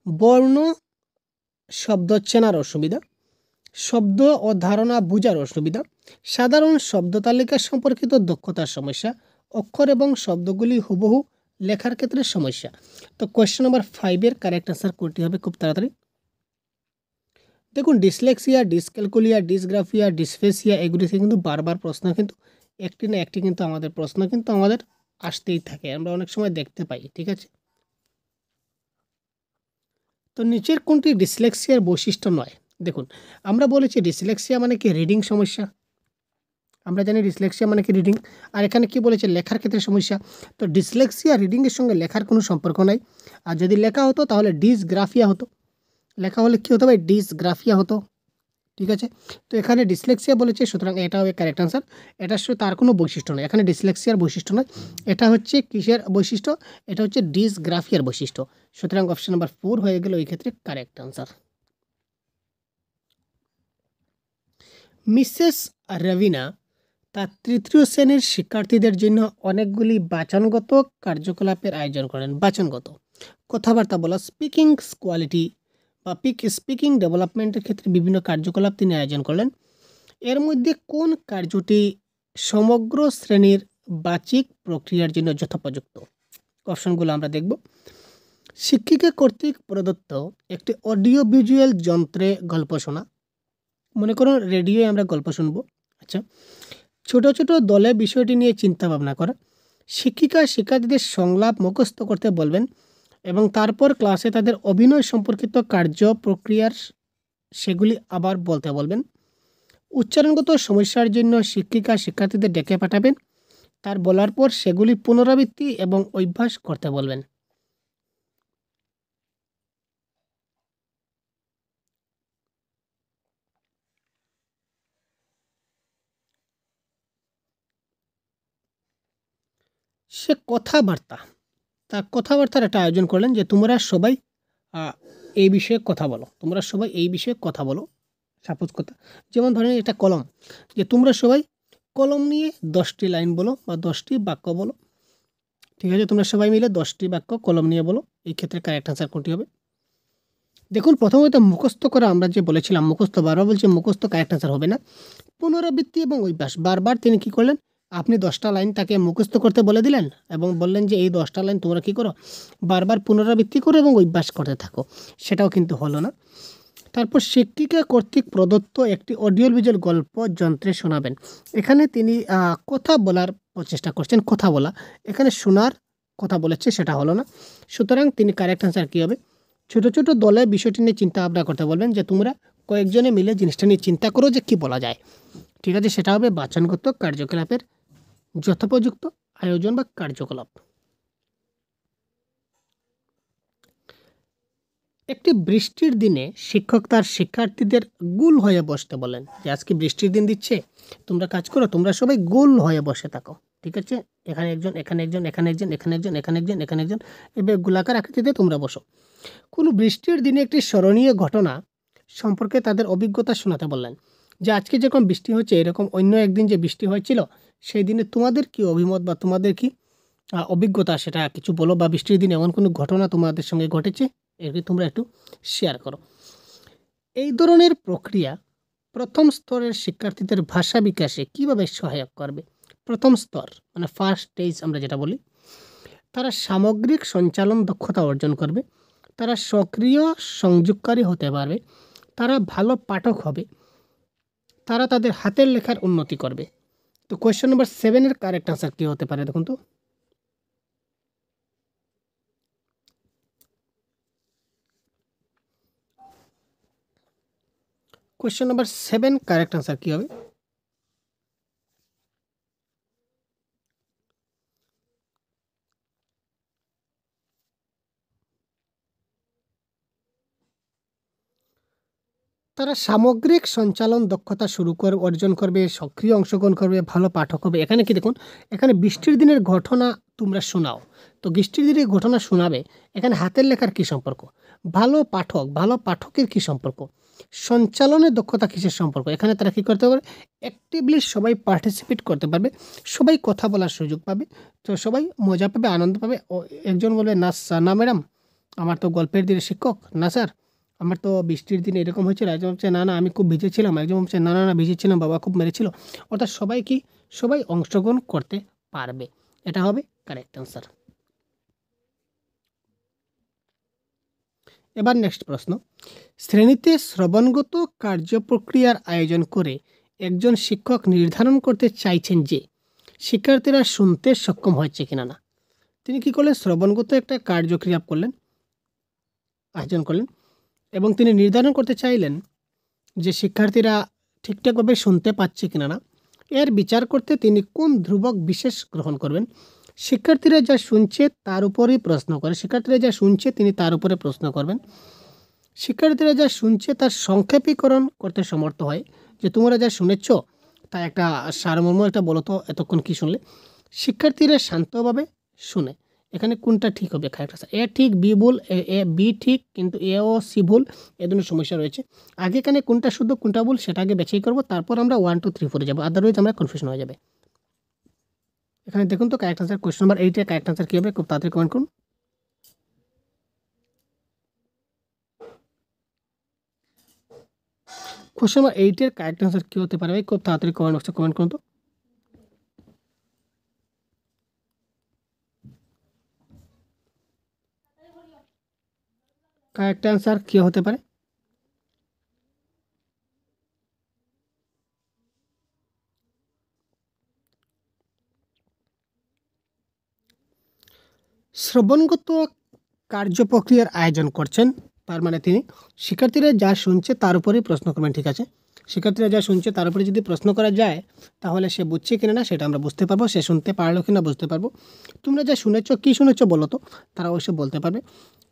বর্ণ শব্দ চেনার অসুবিধা, শব্দ ও ধারণা বোঝার অসুবিধা, সাধারণ শব্দ তালিকা সম্পর্কিত দক্ষতার সমস্যা, অক্ষর এবং শব্দগুলি হুবহু লেখার ক্ষেত্রে সমস্যা। তো কোয়েশ্চেন নাম্বার 5-এর কারেক্ট আনসার করতে হবে খুব তাড়াতাড়ি। দেখুন ডিসলেক্সিয়া, ডিসক্যালকুলিয়া, ডিসগ্রাফিয়া, ডিসফেসিয়া, এগুলি থেকে কিন্তু বারবার প্রশ্ন কিন্তু একটি না একটি কিন্তু আমাদের প্রশ্ন কিন্তু আমাদের আসতেই থাকে, আমরা অনেক সময় দেখতে পাই, ঠিক আছে? তো নিচের কোনটি ডিসলেক্সিয়ার বৈশিষ্ট্য নয়? দেখুন আমরা বলেছি ডিসলেক্সিয়া মানে কি রিডিং সমস্যা, আমরা জানি ডিসলেক্সিয়া মানে কি রিডিং। আর এখানে কি বলেছে? লেখার ক্ষেত্রে সমস্যা। তো ডিসলেক্সিয়া রিডিংয়ের সঙ্গে লেখার কোনো সম্পর্ক নাই। আর যদি লেখা হতো তাহলে ডিসগ্রাফিয়া হতো, লেখা হলে কী হতো ভাই? ডিসগ্রাফিয়া হতো, ঠিক আছে? তো এখানে ডিসলেক্সিয়া বলেছে, সুতরাং এটা হবে কারেক্ট আনসার। এটার সাথে তার কোনো বৈশিষ্ট্য নয়, এখানে ডিসলেক্সিয়ার বৈশিষ্ট্য নয়, এটা হচ্ছে কিসের বৈশিষ্ট্য? এটা হচ্ছে ডিসগ্রাফিয়ার বৈশিষ্ট্য। সুতরাং অপশন নাম্বার 4 হয়ে গেল এই ক্ষেত্রে কারেক্ট আনসার। মিসেস রবিনা তার তৃতীয় শ্রেণীর শিক্ষার্থীদের জন্য অনেকগুলি বাচনগত কার্যকলাপের আয়োজন করেন। বাচনগত কথাবার্তা বলা, স্পিকিং কোয়ালিটি বা স্পিকিং ডেভেলপমেন্টের ক্ষেত্রে বিভিন্ন কার্যকলাপ তিনি আয়োজন করলেন। এর মধ্যে কোন কার্যটি সমগ্র শ্রেণীর বাচিক প্রক্রিয়ার জন্য যথোপযুক্ত? অপশনগুলো আমরা দেখব। শিক্ষিকা কর্তৃক প্রদত্ত একটি অডিও ভিজুয়াল যন্ত্রে গল্প শোনা, মনে করুন রেডিওয়ে আমরা গল্প শুনবো, আচ্ছা। ছোট ছোট দলে বিষয়টি নিয়ে চিন্তা ভাবনা করা, শিক্ষিকা শিক্ষার্থীদের সংলাপ মুখস্থ করতে বলবেন, এবং তারপর ক্লাসে তাদের অভিনয় সম্পর্কিত কার্য প্রক্রিয়ার সেগুলি আবার বলতে বলবেন। উচ্চারণগত সমস্যার জন্য শিক্ষিকা শিক্ষার্থীদের ডেকে পাঠাবেন, তার বলার পর সেগুলি পুনরাবৃত্তি এবং অভ্যাস করতে বলবেন। সে কথাবার্তার একটা আয়োজন করলেন যে তোমরা সবাই এই বিষয়ে কথা বলো, তোমরা সবাই এই বিষয়ে কথা বলো। সাপোজ কথা, যেমন ধরেন এটা কলম, যে তোমরা সবাই কলম নিয়ে 10টি লাইন বলো বা 10টি বাক্য বলো। ঠিক আছে, তোমরা সবাই মিলে 10টি বাক্য কলম নিয়ে বলো। এই ক্ষেত্রে কারেক্ট আনসার কোনটি হবে? দেখুন, প্রথমত মুখস্থ করা আমরা যে বলেছিলাম, মুখস্থ বারবার বলছি, মুখস্থ কারেক্ট আনসার হবে না। পুনরাবৃত্তি এবং অভ্যাস, বারবার তিনি কি করলেন, আপনি 10টা লাইন তাকে মুখস্থ করতে বলে দিলেন এবং বললেন যে এই 10টা লাইন তোমরা কী করো, বারবার পুনরাবৃত্তি করো এবং অভ্যাস করতে থাকো। সেটাও কিন্তু হলো না। তারপর শিক্ষিকা কর্তৃক প্রদত্ত একটি অডিও ভিজুয়াল গল্প যন্ত্রে শোনাবেন। এখানে তিনি কথা বলার প্রচেষ্টা করছেন, কথা বলা, এখানে শোনার কথা বলেছে, সেটা হলো না। সুতরাং তিনি কারেক্ট আনসার কী হবে, ছোট ছোট দলে বিষয়টি নিয়ে চিন্তা ভাবনা করতে বলবেন, যে তোমরা কয়েকজনে মিলে জিনিসটা নিয়ে চিন্তা করো যে কী বলা যায়। ঠিক আছে, সেটা হবে বাচনগত কার্যকলাপের যথোপযুক্ত আয়োজন বা কার্যকলাপ। একটি বৃষ্টির দিনে শিক্ষক তার শিক্ষার্থীদের গোল হয়ে বসতে বলেন, যে আজকে বৃষ্টির দিন দিচ্ছে, তোমরা কাজ করো, তোমরা সবাই গোল হয়ে বসে থাকো। ঠিক আছে, এখানে একজন, এখানে একজন, এখানে একজন, এখানে একজন, এখানে একজন, এখানে একজন, এবার গোলাকার আকৃতিতে তোমরা বসো। কোনো বৃষ্টির দিনে একটি স্মরণীয় ঘটনা সম্পর্কে তাদের অভিজ্ঞতা শোনাতে বললেন, যে আজকে যখন বৃষ্টি হচ্ছে, এরকম অন্য একদিন যে বৃষ্টি হয়েছিল, সেই দিনে তোমাদের কি অভিমত বা তোমাদের কি অভিজ্ঞতা, সেটা কিছু বলো, বা বৃষ্টির দিনে এমন কোনো ঘটনা তোমাদের সঙ্গে ঘটেছে, এটি তোমরা একটু শেয়ার করো। এই ধরনের প্রক্রিয়া প্রথম স্তরের শিক্ষার্থীদের ভাষা বিকাশে কিভাবে সহায়ক করবে? প্রথম স্তর মানে ফার্স্ট স্টেজ আমরা যেটা বলি, তারা সামগ্রিক সঞ্চালন দক্ষতা অর্জন করবে, তারা সক্রিয় সংযোগকারী হতে পারবে, তারা ভালো পাঠক হবে, তারা তাদের হাতের লেখার উন্নতি করবে। তো কোয়েশ্চেন নম্বর 7-এর কারেক্ট আনসার কী হতে পারে দেখুন তো। কোয়েশ্চেন নম্বর 7 কারেক্ট আনসার কী হবে? তারা সামগ্রিক সঞ্চালন দক্ষতা অর্জন করবে, সক্রিয় অংশগ্রহণ করবে, ভালো পাঠক হবে। এখানে কি দেখুন, এখানে বৃষ্টির দিনের ঘটনা তোমরা শোনাও, তো বৃষ্টির দিনের ঘটনা শোনাবে, এখানে হাতের লেখার কী সম্পর্ক, ভালো পাঠকের কী সম্পর্ক, সঞ্চালনের দক্ষতা কিসের সম্পর্ক। এখানে তারা কী করতে পারবে, অ্যাক্টিভলি সবাই পার্টিসিপেট করতে পারবে, সবাই কথা বলার সুযোগ পাবে, তো সবাই মজা পাবে, আনন্দ পাবে। একজন বলবে, না ম্যাডাম, আমার তো গল্পের দিনের শিক্ষক, না স্যার আমার তো বৃষ্টির দিনে এরকম হয়েছিল, একজন বলছে না আমি খুব ভিজেছিলাম, একজন বলছে না ভিজেছিলাম, বাবা খুব মেরেছিল। অর্থাৎ সবাই অংশগ্রহণ করতে পারবে। এটা হবে কারেক্ট আনসার। এবার নেক্সট প্রশ্ন, শ্রেণীতে শ্রবণগত কার্যপ্রক্রিয়ার আয়োজন করে একজন শিক্ষক নির্ধারণ করতে চাইছেন যে শিক্ষার্থীরা শুনতে সক্ষম হচ্ছে কিনা না। তিনি কী করলেন, শ্রবণগত একটা কার্যক্রিয়া আয়োজন করলেন এবং তিনি নির্ধারণ করতে চাইলেন যে শিক্ষার্থীরা ঠিকঠাকভাবে শুনতে পাচ্ছে কিনা না। এর বিচার করতে তিনি কোন ধ্রুবক বিশেষ গ্রহণ করবেন? শিক্ষার্থীরা যা শুনছে তার উপরেই প্রশ্ন করে, শিক্ষার্থীরা যা শুনছে তিনি তার উপরে প্রশ্ন করবেন। শিক্ষার্থীরা যা শুনছে তার সংক্ষেপীকরণ করতে সমর্থ হয়, যে তোমরা যা শুনেছ তা একটা সারমর্ম একটা বলো তো, এতক্ষণ কী শুনলে। শিক্ষার্থীরা শান্তভাবে শুনে, এখানে কোনটা ঠিক হবে? এ ঠিক, বি ভুল, বি ঠিক কিন্তু এ ও সি ভুল, এ ধরনের সমস্যা রয়েছে। আগে এখানে কোনটা শুদ্ধ কোনটা ভুল সেটা আগে বেছেই করবো, তারপর আমরা 1 2 3 4 যাবো, আদারওয়াইজ আমরা কনফিউশন হয়ে যাবে। এখানে দেখুন তো কারেক্ট আনসার, কোয়েশ্চন নাম্বার 8-এর কারেক্ট আনসার কী হবে, খুব তাড়াতাড়ি কমেন্ট করুন। কোয়েশ্চন নাম্বার 8-এর কারেক্ট আনসার কী হতে পারে ভাই, খুব তাড়াতাড়ি কমেন্ট বক্সে কমেন্ট করুন তো। কারেক্ট আনসার কী হতে পারে? শ্রবণগত কার্যপ্রক্রিয়ার আয়োজন করছেন, তার মানে তিনি শিক্ষার্থীরা যা শুনছে তার উপরেই প্রশ্ন করবেন। ঠিক আছে, শিক্ষার্থীরা যা শুনছে তার উপরে যদি প্রশ্ন করা যায় তাহলে সে বুঝছে কিনা না সেটা আমরা বুঝতে পারবো, সে শুনতে পারলো কিনা বুঝতে পারবো। তোমরা যা শুনেছ কী শুনেছ বলো তো, তারা অবশ্যই বলতে পারবে।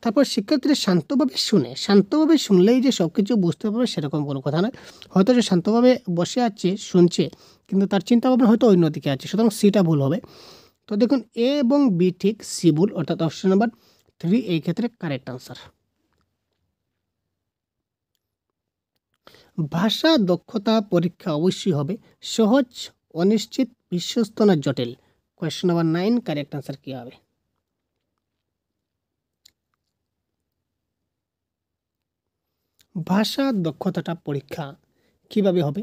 তারপর শিক্ষার্থীরা শান্তভাবে শুনলেই যে সব কিছু বুঝতে পারবে সেরকম কোনো কথা নয়। হয়তো যে শান্তভাবে বসে আছে শুনছে কিন্তু তার চিন্তাভাবনা হয়তো অন্যদিকে আছে, সুতরাং সিটা ভুল হবে। তো দেখুন এ এবং বি ঠিক, সি ভুল, অর্থাৎ অপশন নাম্বার 3 এই ক্ষেত্রে কারেক্ট আনসার। ভাষা দক্ষতা পরীক্ষা অবশ্যই হবে সহজ, অনিশ্চিত, বিশ্বস্ত না জটিল? কোয়েশ্চন নাম্বার 9 কারেক্ট আনসার কী হবে? ভাষা দক্ষতাটা পরীক্ষা কিভাবে হবে?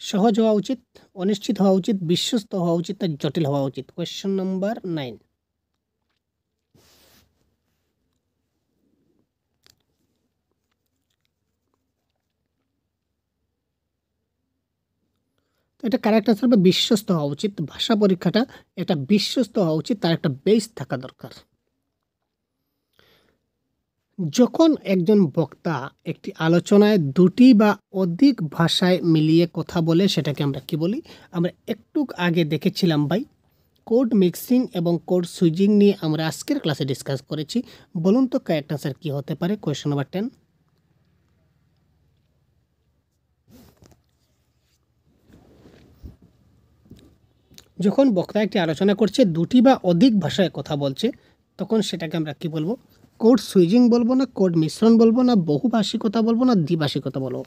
সহজ হওয়া উচিত, অনিশ্চিত হওয়া উচিত, বিশ্বস্ত হওয়া উচিত, না জটিল হওয়া উচিত? Question number 9। তো এটা কারেক্ট আনসার হবে বিশ্বস্ত হওয়া উচিত। ভাষা পরীক্ষাটা এটা বিশ্বস্ত হওয়া উচিত, তার একটা বেস থাকা দরকার। যখন একজন বক্তা একটি আলোচনায় দুটি বা অধিক ভাষায় মিলিয়ে কথা বলে সেটাকে আমরা কি বলি? আমরা একটু আগে দেখেছিলাম ভাই, কোড মিক্সিং এবং কোড সুইচিং নিয়ে আমরা আজকের ক্লাসে ডিসকাস করেছি। বলুন তো কারেক্ট আনসার কী হতে পারে? Question number 10। যখন বক্তা একটি আলোচনা করছে দুটি বা অধিক ভাষায় কথা বলছে তখন সেটাকে আমরা কি বলবো? কোড সুইচিং বলবো, না কোড মিশ্রণ বলবো, না বহুভাষিকতা বলবো, না দ্বিভাষিকতা বলবো?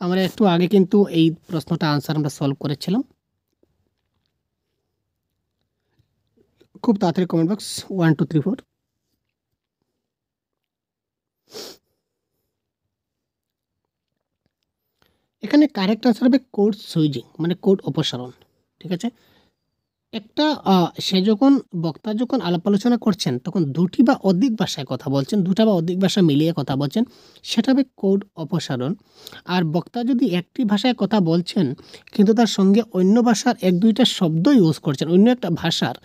আমরা একটু আগে কিন্তু এই প্রশ্নটা আনসার আমরা সলভ করেছিলাম। খুব তাড়াতাড়ি কমেন্ট বক্স 1 2 3 4। এখানে কারেক্ট আনসার হবে কোড সুইচিং, মানে কোড অপসারণ। ঠিক আছে, একটা সে যখন বক্তা যখন আলাপ আলোচনা করছেন তখন দুটি বা অধিক ভাষায় কথা বলছেন, দুটা বা অধিক ভাষা মিলিয়ে কথা বলছেন, সেটা হবে কোড অপসারণ। আর বক্তা যদি একটি ভাষায় কথা বলছেন কিন্তু তার সঙ্গে অন্য ভাষার এক দুইটা শব্দ ইউজ করছেন, অন্য একটা ভাষার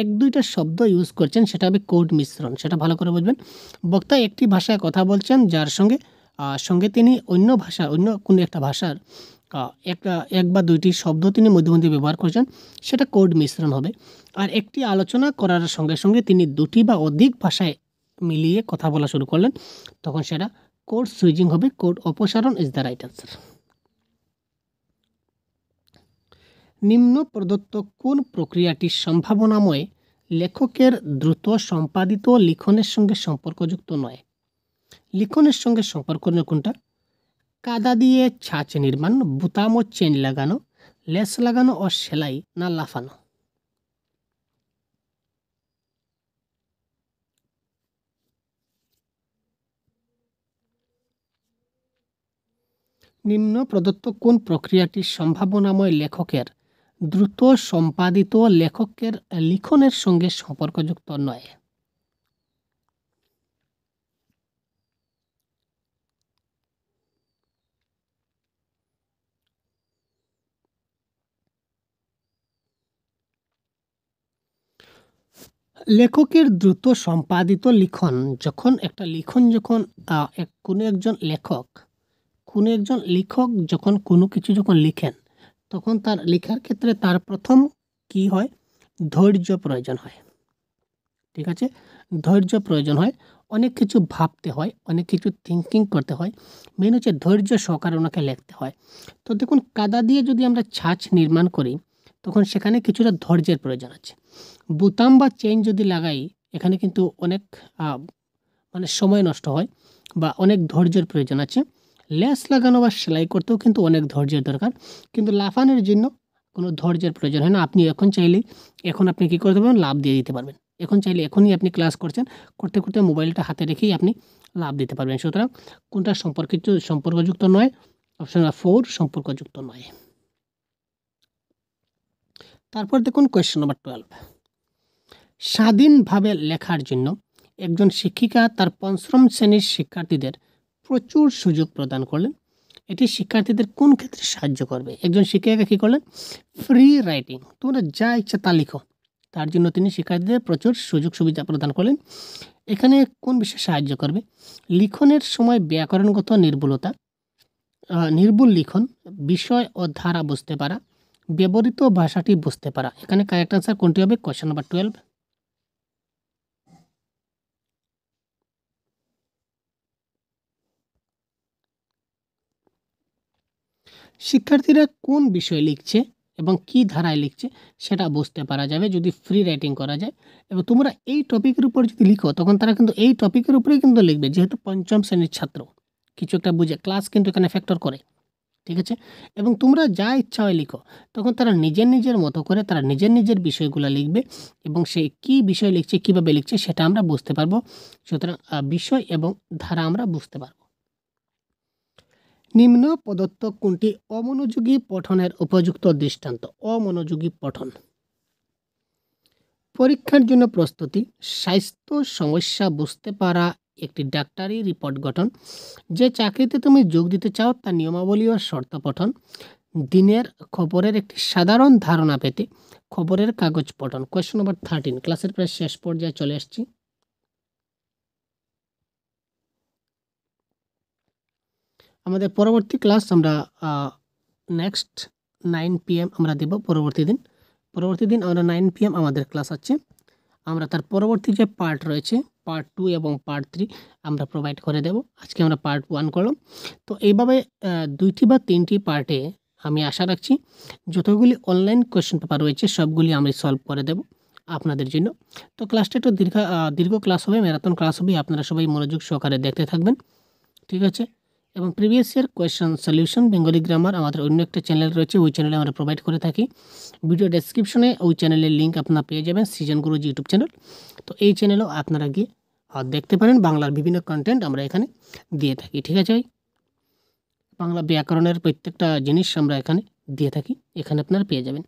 এক দুইটা শব্দ ইউজ করছেন, সেটা হবে কোড মিশ্রণ। সেটা ভালো করে বুঝবেন। বক্তা একটি ভাষায় কথা বলছেন যার সঙ্গে তিনি অন্য কোনো একটা ভাষার এক বা দুইটি শব্দ তিনি মধ্যে মধ্যে ব্যবহার করছেন, সেটা কোড মিশ্রণ হবে। আর একটি আলোচনা করার সঙ্গে সঙ্গে তিনি দুটি বা অধিক ভাষায় মিলিয়ে কথা বলা শুরু করলেন, তখন সেটা কোড সুইচিং হবে। কোড অপসারণ ইজ দ্য রাইট আনসার। নিম্ন প্রদত্ত কোন প্রক্রিয়াটি সম্ভাবনাময় লেখকের দ্রুত সম্পাদিত লিখনের সঙ্গে সম্পর্কযুক্ত নয়? লিখনের সঙ্গে সম্পর্ক কোনটা? কাদা দিয়ে ছাঁচ নির্মাণ, বুতাম ও চেন লাগানো, লেস লাগানো ও সেলাই, না লাফানো? নিম্ন প্রদত্ত কোন প্রক্রিয়াটি সম্ভাবনাময় লেখকের দ্রুত সম্পাদিত লেখকের লিখনের সঙ্গে সম্পর্কযুক্ত নয়? লেখকের দ্রুত সম্পাদিত লিখন যখন কোনো একজন লেখক যখন কোনো কিছু যখন লিখেন তখন তার লেখার ক্ষেত্রে তার প্রথম কি হয়? ধৈর্য প্রয়োজন হয়। ঠিক আছে, ধৈর্য প্রয়োজন হয়, অনেক কিছু ভাবতে হয়, অনেক কিছু থিঙ্কিং করতে হয়, মেন হচ্ছে ধৈর্য সহকারে ওনাকে লিখতে হয়। তো দেখুন কাদা দিয়ে যদি আমরা ছাঁচ নির্মাণ করি তখন সেখানে কিছুটা ধৈর্যের প্রয়োজন আছে। বুতাম বা চেইন যদি লাগাই এখানে কিন্তু অনেক মানে সময় নষ্ট হয় বা অনেক ধৈর্যের প্রয়োজন আছে। লেস লাগানো বা সেলাই করতেও কিন্তু অনেক ধৈর্যের দরকার, কিন্তু লাফানোর জন্য কোনো ধৈর্যের প্রয়োজন হয় না। আপনি এখন আপনি কী করতে পারবেন? লাফ দিয়ে দিতে পারবেন। এখন চাইলে এখনই আপনি ক্লাস করছেন, করতে করতে মোবাইলটা হাতে রেখেই আপনি লাফ দিতে পারবেন। সুতরাং কোনটা সম্পর্কযুক্ত নয়? অপশন 4 সম্পর্কযুক্ত নয়। তারপর দেখুন কোয়েশ্চেন নাম্বার 12। স্বাধীনভাবে লেখার জন্য একজন শিক্ষিকা তার পঞ্চম শ্রেণীর শিক্ষার্থীদের প্রচুর সুযোগ প্রদান করলেন। এটি শিক্ষার্থীদের কোন ক্ষেত্রে সাহায্য করবে? একজন শিক্ষিকা কী করলেন? ফ্রি রাইটিং, তোমরা যা ইচ্ছা তা লিখো, তার জন্য তিনি শিক্ষার্থীদের প্রচুর সুযোগ সুবিধা প্রদান করলেন। এখানে কোন বিষয়ে সাহায্য করবে? লিখনের সময় ব্যাকরণগত নির্ভুলতা, নির্ভুল লিখন, বিষয় ও ধারা বুঝতে পারা, ব্যবহৃত ভাষাটি বুঝতে পারা। এখানে কারেক্ট আনসার কোনটি হবে? Question number 12। শিক্ষার্থীরা কোন বিষয়ে লিখছে এবং কি ধারায় লিখছে সেটা বুঝতে পারা যাবে যদি ফ্রি রাইটিং করা যায়। এবং তোমরা এই টপিকের উপর যদি লিখো তখন তারা কিন্তু এই টপিকের উপরেই কিন্তু লিখবে, যেহেতু পঞ্চম শ্রেণীর ছাত্র কিছু একটা বুঝে, ক্লাস কিন্তু এখানে ফ্যাক্টর করে, ঠিক আছে। এবং তোমরা যা ইচ্ছা হয় লিখো, তখন তারা নিজের নিজের মতো করে তারা নিজের নিজের বিষয়গুলো লিখবে এবং সে কী বিষয় লিখছে, কীভাবে লিখছে সেটা আমরা বুঝতে পারবো। সুতরাং বিষয় এবং ধারা আমরা বুঝতে পারবো। নিম্ন প্রদত্ত কোনটি অমনোযোগী পঠনের উপযুক্ত দৃষ্টান্ত? অমনোযোগী পঠন: পরীক্ষার জন্য প্রস্তুতি, স্বাস্থ্য সমস্যা বুঝতে পারা, একটি ডাক্তারি রিপোর্ট গঠন, যে চাকরিতে তুমি যোগ দিতে চাও তার নিয়মাবলী ও শর্ত পঠন, দিনের খবরের একটি সাধারণ ধারণা পেতে খবরের কাগজ পঠন। Question number 13। ক্লাসের প্রায় শেষ পর্যায়ে চলে আসছি। আমাদের পরবর্তী ক্লাস আমরা নেক্সট 9 PM আমরা দেব। পরবর্তী দিন আমরা 9 PM আমাদের ক্লাস আছে। আমরা তার পরবর্তী যে পার্ট রয়েছে, পার্ট 2 এবং পার্ট 3 আমরা প্রোভাইড করে দেব। আজকে আমরা পার্ট 1 করলাম। তো এইভাবে 2টি বা 3টি পার্টে আমি আশা রাখছি যতগুলি অনলাইন কোয়েশ্চেন পেপার রয়েছে সবগুলি আমি সলভ করে দেব আপনাদের জন্য। তো ক্লাসটা একটু দীর্ঘ ক্লাস হবে, ম্যারাথন ক্লাস হবে, আপনারা সবাই মনোযোগ সহকারে দেখতে থাকবেন, ঠিক আছে। এবং previous year question solution Bengali grammar আমাদের অন্য একটা চ্যানেল রয়েছে, ওই চ্যানেলে আমরা প্রোভাইড করে থাকি। ভিডিও ডেসক্রিপশনে ওই চ্যানেলের লিঙ্ক আপনারা পেয়ে যাবেন, সৃজন গুরুজি ইউটিউব চ্যানেল। তো এই চ্যানেলেও আপনারা গিয়ে দেখতে পারেন, বাংলার বিভিন্ন কন্টেন্ট আমরা এখানে দিয়ে থাকি, ঠিক আছে ভাই। বাংলা ব্যাকরণের প্রত্যেকটা জিনিস আমরা এখানে দিয়ে থাকি, এখানে আপনারা পেয়ে যাবেন।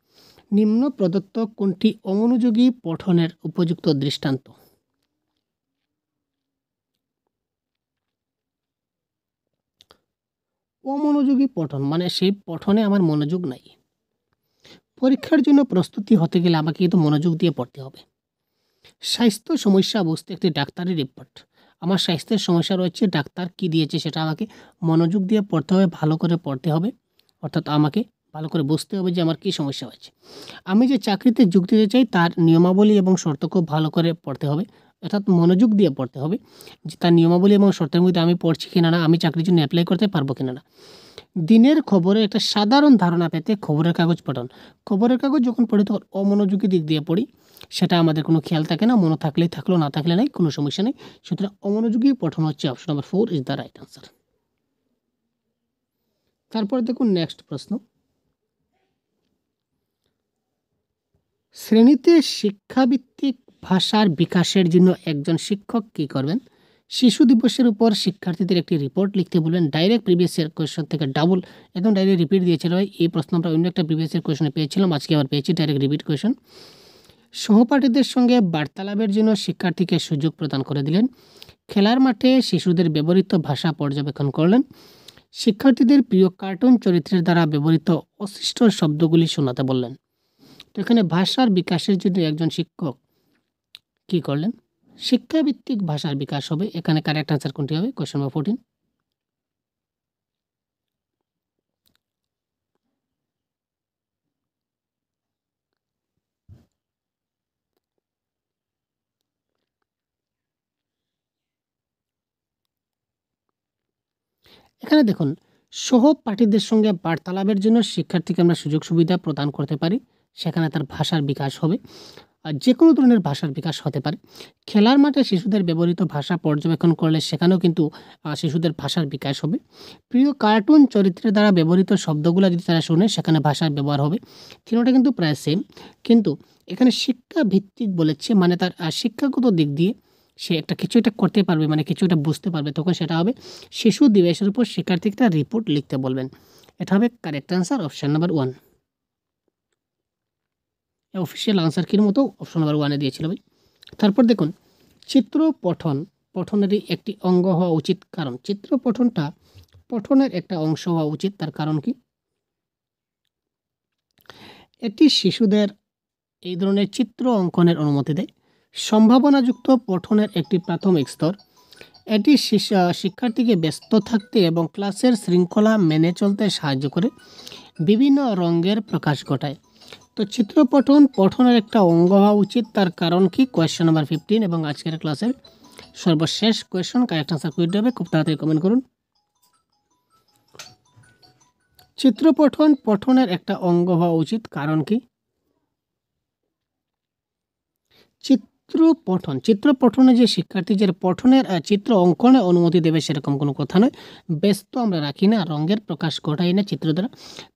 নিম্ন প্রদত্ত কোনটি অমনোযোগী পঠনের উপযুক্ত দৃষ্টান্ত? অমনোযোগী পঠন মানে সেই পঠনে আমার মনোযোগ নাই। পরীক্ষার জন্য প্রস্তুতি হতে গেলে আমাকে কিন্তু মনোযোগ দিয়ে পড়তে হবে। স্বাস্থ্য সমস্যা বুঝতে একটি ডাক্তারি রিপোর্ট, আমার স্বাস্থ্যের সমস্যা রয়েছে, ডাক্তার কি দিয়েছে সেটা আমাকে মনোযোগ দিয়ে পড়তে হবে, ভালো করে পড়তে হবে, অর্থাৎ আমাকে ভালো করে বুঝতে হবে যে আমার কী সমস্যা হয়েছে। আমি যে চাকরিতে যোগ দিতে চাই তার নিয়মাবলী এবং শর্ত খুব ভালো করে পড়তে হবে, অর্থাৎ মনোযোগ দিয়ে পড়তে হবে যে তার নিয়মাবলী এবং শর্তের মধ্যে আমি পড়ছি কিনা না, আমি চাকরির জন্য অ্যাপ্লাই করতে পারবো কিনা না। দিনের খবরে একটা সাধারণ ধারণা পেতে খবরের কাগজ পঠন। খবরের কাগজ যখন পড়ি তখন অমনোযোগী দিক দিয়ে পড়ি, সেটা আমাদের কোনো খেয়াল থাকে না, মনে থাকলেই থাকলো, না থাকলে নাই, কোনো সমস্যা নেই। সুতরাং অমনোযোগী পঠন হচ্ছে option number 4 is the right answer. তারপর দেখুন নেক্সট প্রশ্ন, শ্রেণীতে শিক্ষাভিত্তিক ভাষার বিকাশের জন্য একজন শিক্ষক কী করবেন? শিশু দিবসের উপর শিক্ষার্থীদের একটি রিপোর্ট লিখতে বলবেন। ডাইরেক্ট প্রিভিয়াস ইয়ার কোয়েশ্চন থেকে ডাবল একদম ডাইরেক্ট রিপিট দিয়েছিল। এই প্রশ্ন আমরা অন্য একটা প্রিভিয়াস ইয়ার কোয়েশনে পেয়েছিলাম, আজকে আবার পেয়েছি ডাইরেক্ট রিপিট কোয়েশন। সহপাঠীদের সঙ্গে বার্তালাপের জন্য শিক্ষার্থীকে সুযোগ প্রদান করে দিলেন। খেলার মাঠে শিশুদের ব্যবহৃত ভাষা পর্যবেক্ষণ করলেন। শিক্ষার্থীদের প্রিয় কার্টুন চরিত্রের দ্বারা ব্যবহৃত অশিষ্ট শব্দগুলি শোনাতে বললেন। তো এখানে ভাষার বিকাশের জন্য একজন শিক্ষক কী করলেন? শিক্ষাভিত্তিক ভাষার বিকাশ হবে। এখানে কারেক্ট আনসার কোনটি হবে? Question number 14। এখানে দেখুন, সহপাঠীদের সঙ্গে বার্তালাপের জন্য শিক্ষার্থীকে আমরা সুযোগ সুবিধা প্রদান করতে পারি, সেখানে তার ভাষার বিকাশ হবে। আর যে কোনো ধরনের ভাষার বিকাশ হতে পারে। খেলার মাঠে শিশুদের ব্যবহৃত ভাষা পর্যবেক্ষণ করলে সেখানেও কিন্তু শিশুদের ভাষার বিকাশ হবে। প্রিয় কার্টুন চরিত্রের দ্বারা ব্যবহৃত শব্দগুলো যদি তারা শোনে সেখানে ভাষার ব্যবহার হবে। তিনটা কিন্তু প্রায় সেম, কিন্তু এখানে শিক্ষাভিত্তিক বলেছে, মানে তার শিক্ষাগত দিক দিয়ে সে কিছু একটা করতে পারবে, মানে কিছু একটা বুঝতে পারবে, তখন সেটা হবে শিশু দিবসের উপর শিক্ষার্থীরা রিপোর্ট লিখতে বলবেন। এটা হবে correct answer, option number 1। Official answer কির মতো অপশন নাম্বার 1-এ দিয়েছিল ভাই। তারপর দেখুন, চিত্র পঠনেরই একটি অঙ্গ হওয়া উচিত, কারণ চিত্র পঠনটা পঠনের একটা অংশ হওয়া উচিত। তার কারণ কি? এটি শিশুদের এই ধরনের চিত্র অঙ্কনের অনুমতি দেয়। সম্ভাবনাযুক্ত পঠনের একটি প্রাথমিক স্তর। এটি শিক্ষার্থীকে ব্যস্ত থাকতে এবং ক্লাসের শৃঙ্খলা মেনে চলতে সাহায্য করে। বিভিন্ন রঙের প্রকাশ ঘটায়। তো চিত্র পঠনের একটা অঙ্গ হওয়া উচিত, তার কারণ কি? কোয়েশ্চেন নাম্বার 15 এবং আজকের ক্লাসের সর্বশেষ কোয়েশ্চন। কারেক্ট আনসার করতে হবে, খুব তাড়াতাড়ি কমেন্ট করুন। চিত্র পঠনের একটা অঙ্গ হওয়া উচিত, কারণ কি? চিত্র পঠনে যে শিক্ষার্থী যে পঠনের চিত্র অঙ্কনে অনুমতি দেবে সেরকম কোনো কথা নয়। ব্যস্ত আমরা রাখি না, রঙের প্রকাশ ঘটাই না চিত্র দ্বারা।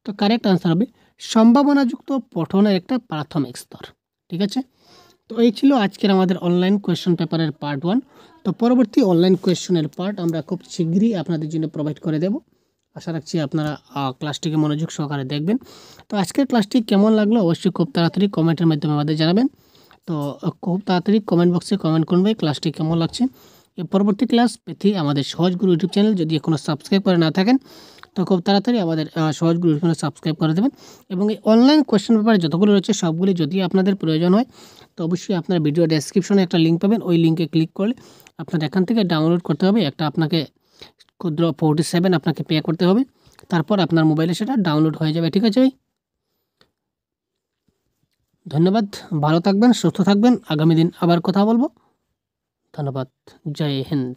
তো কারেক্ট আনসার হবে সম্ভাবনাযুক্ত পঠনের একটা প্রাথমিক স্তর। ঠিক আছে, তো এই ছিল আজকের আমাদের অনলাইন কোয়েশ্চন পেপারের পার্ট 1। তো পরবর্তী অনলাইন কোয়েশ্চনের পার্ট আমরা খুব শীঘ্রই আপনাদের জন্য প্রোভাইড করে দেব। আশা রাখছি আপনারা ক্লাসটিকে মনোযোগ সহকারে দেখবেন। তো আজকের ক্লাসটি কেমন লাগলো অবশ্যই খুব তাড়াতাড়ি কমেন্টের মাধ্যমে আমাদের জানাবেন। তো খুব তাড়াতাড়ি কমেন্ট বক্সে কমেন্ট করবে ক্লাসটি কেমন লাগছে। এর পরবর্তী ক্লাস পেতে আমাদের সহজগুরু ইউটিউব চ্যানেল যদি এখনও সাবস্ক্রাইব করে না থাকেন তো খুব তাড়াতাড়ি আমাদের সহজগুরু ইউটিউব চ্যানেল সাবস্ক্রাইব করে দেবেন। এবং এই অনলাইন কোয়েশ্চেন পেপারে যতগুলো রয়েছে সবগুলি যদি আপনাদের প্রয়োজন হয় তো অবশ্যই আপনার ভিডিও ডেসক্রিপশনে একটা লিঙ্ক পাবেন। ওই লিঙ্কে ক্লিক করলে আপনার এখান থেকে ডাউনলোড করতে হবে। একটা আপনাকে ক্ষুদ্র 47 আপনাকে পে করতে হবে, তারপর আপনার মোবাইলে সেটা ডাউনলোড হয়ে যাবে। ঠিক আছে ভাই, ধন্যবাদ। ভালো থাকবেন, সুস্থ থাকবেন। আগামী দিন আবার কথা বলবো। ধন্যবাদ। জয় হিন্দ।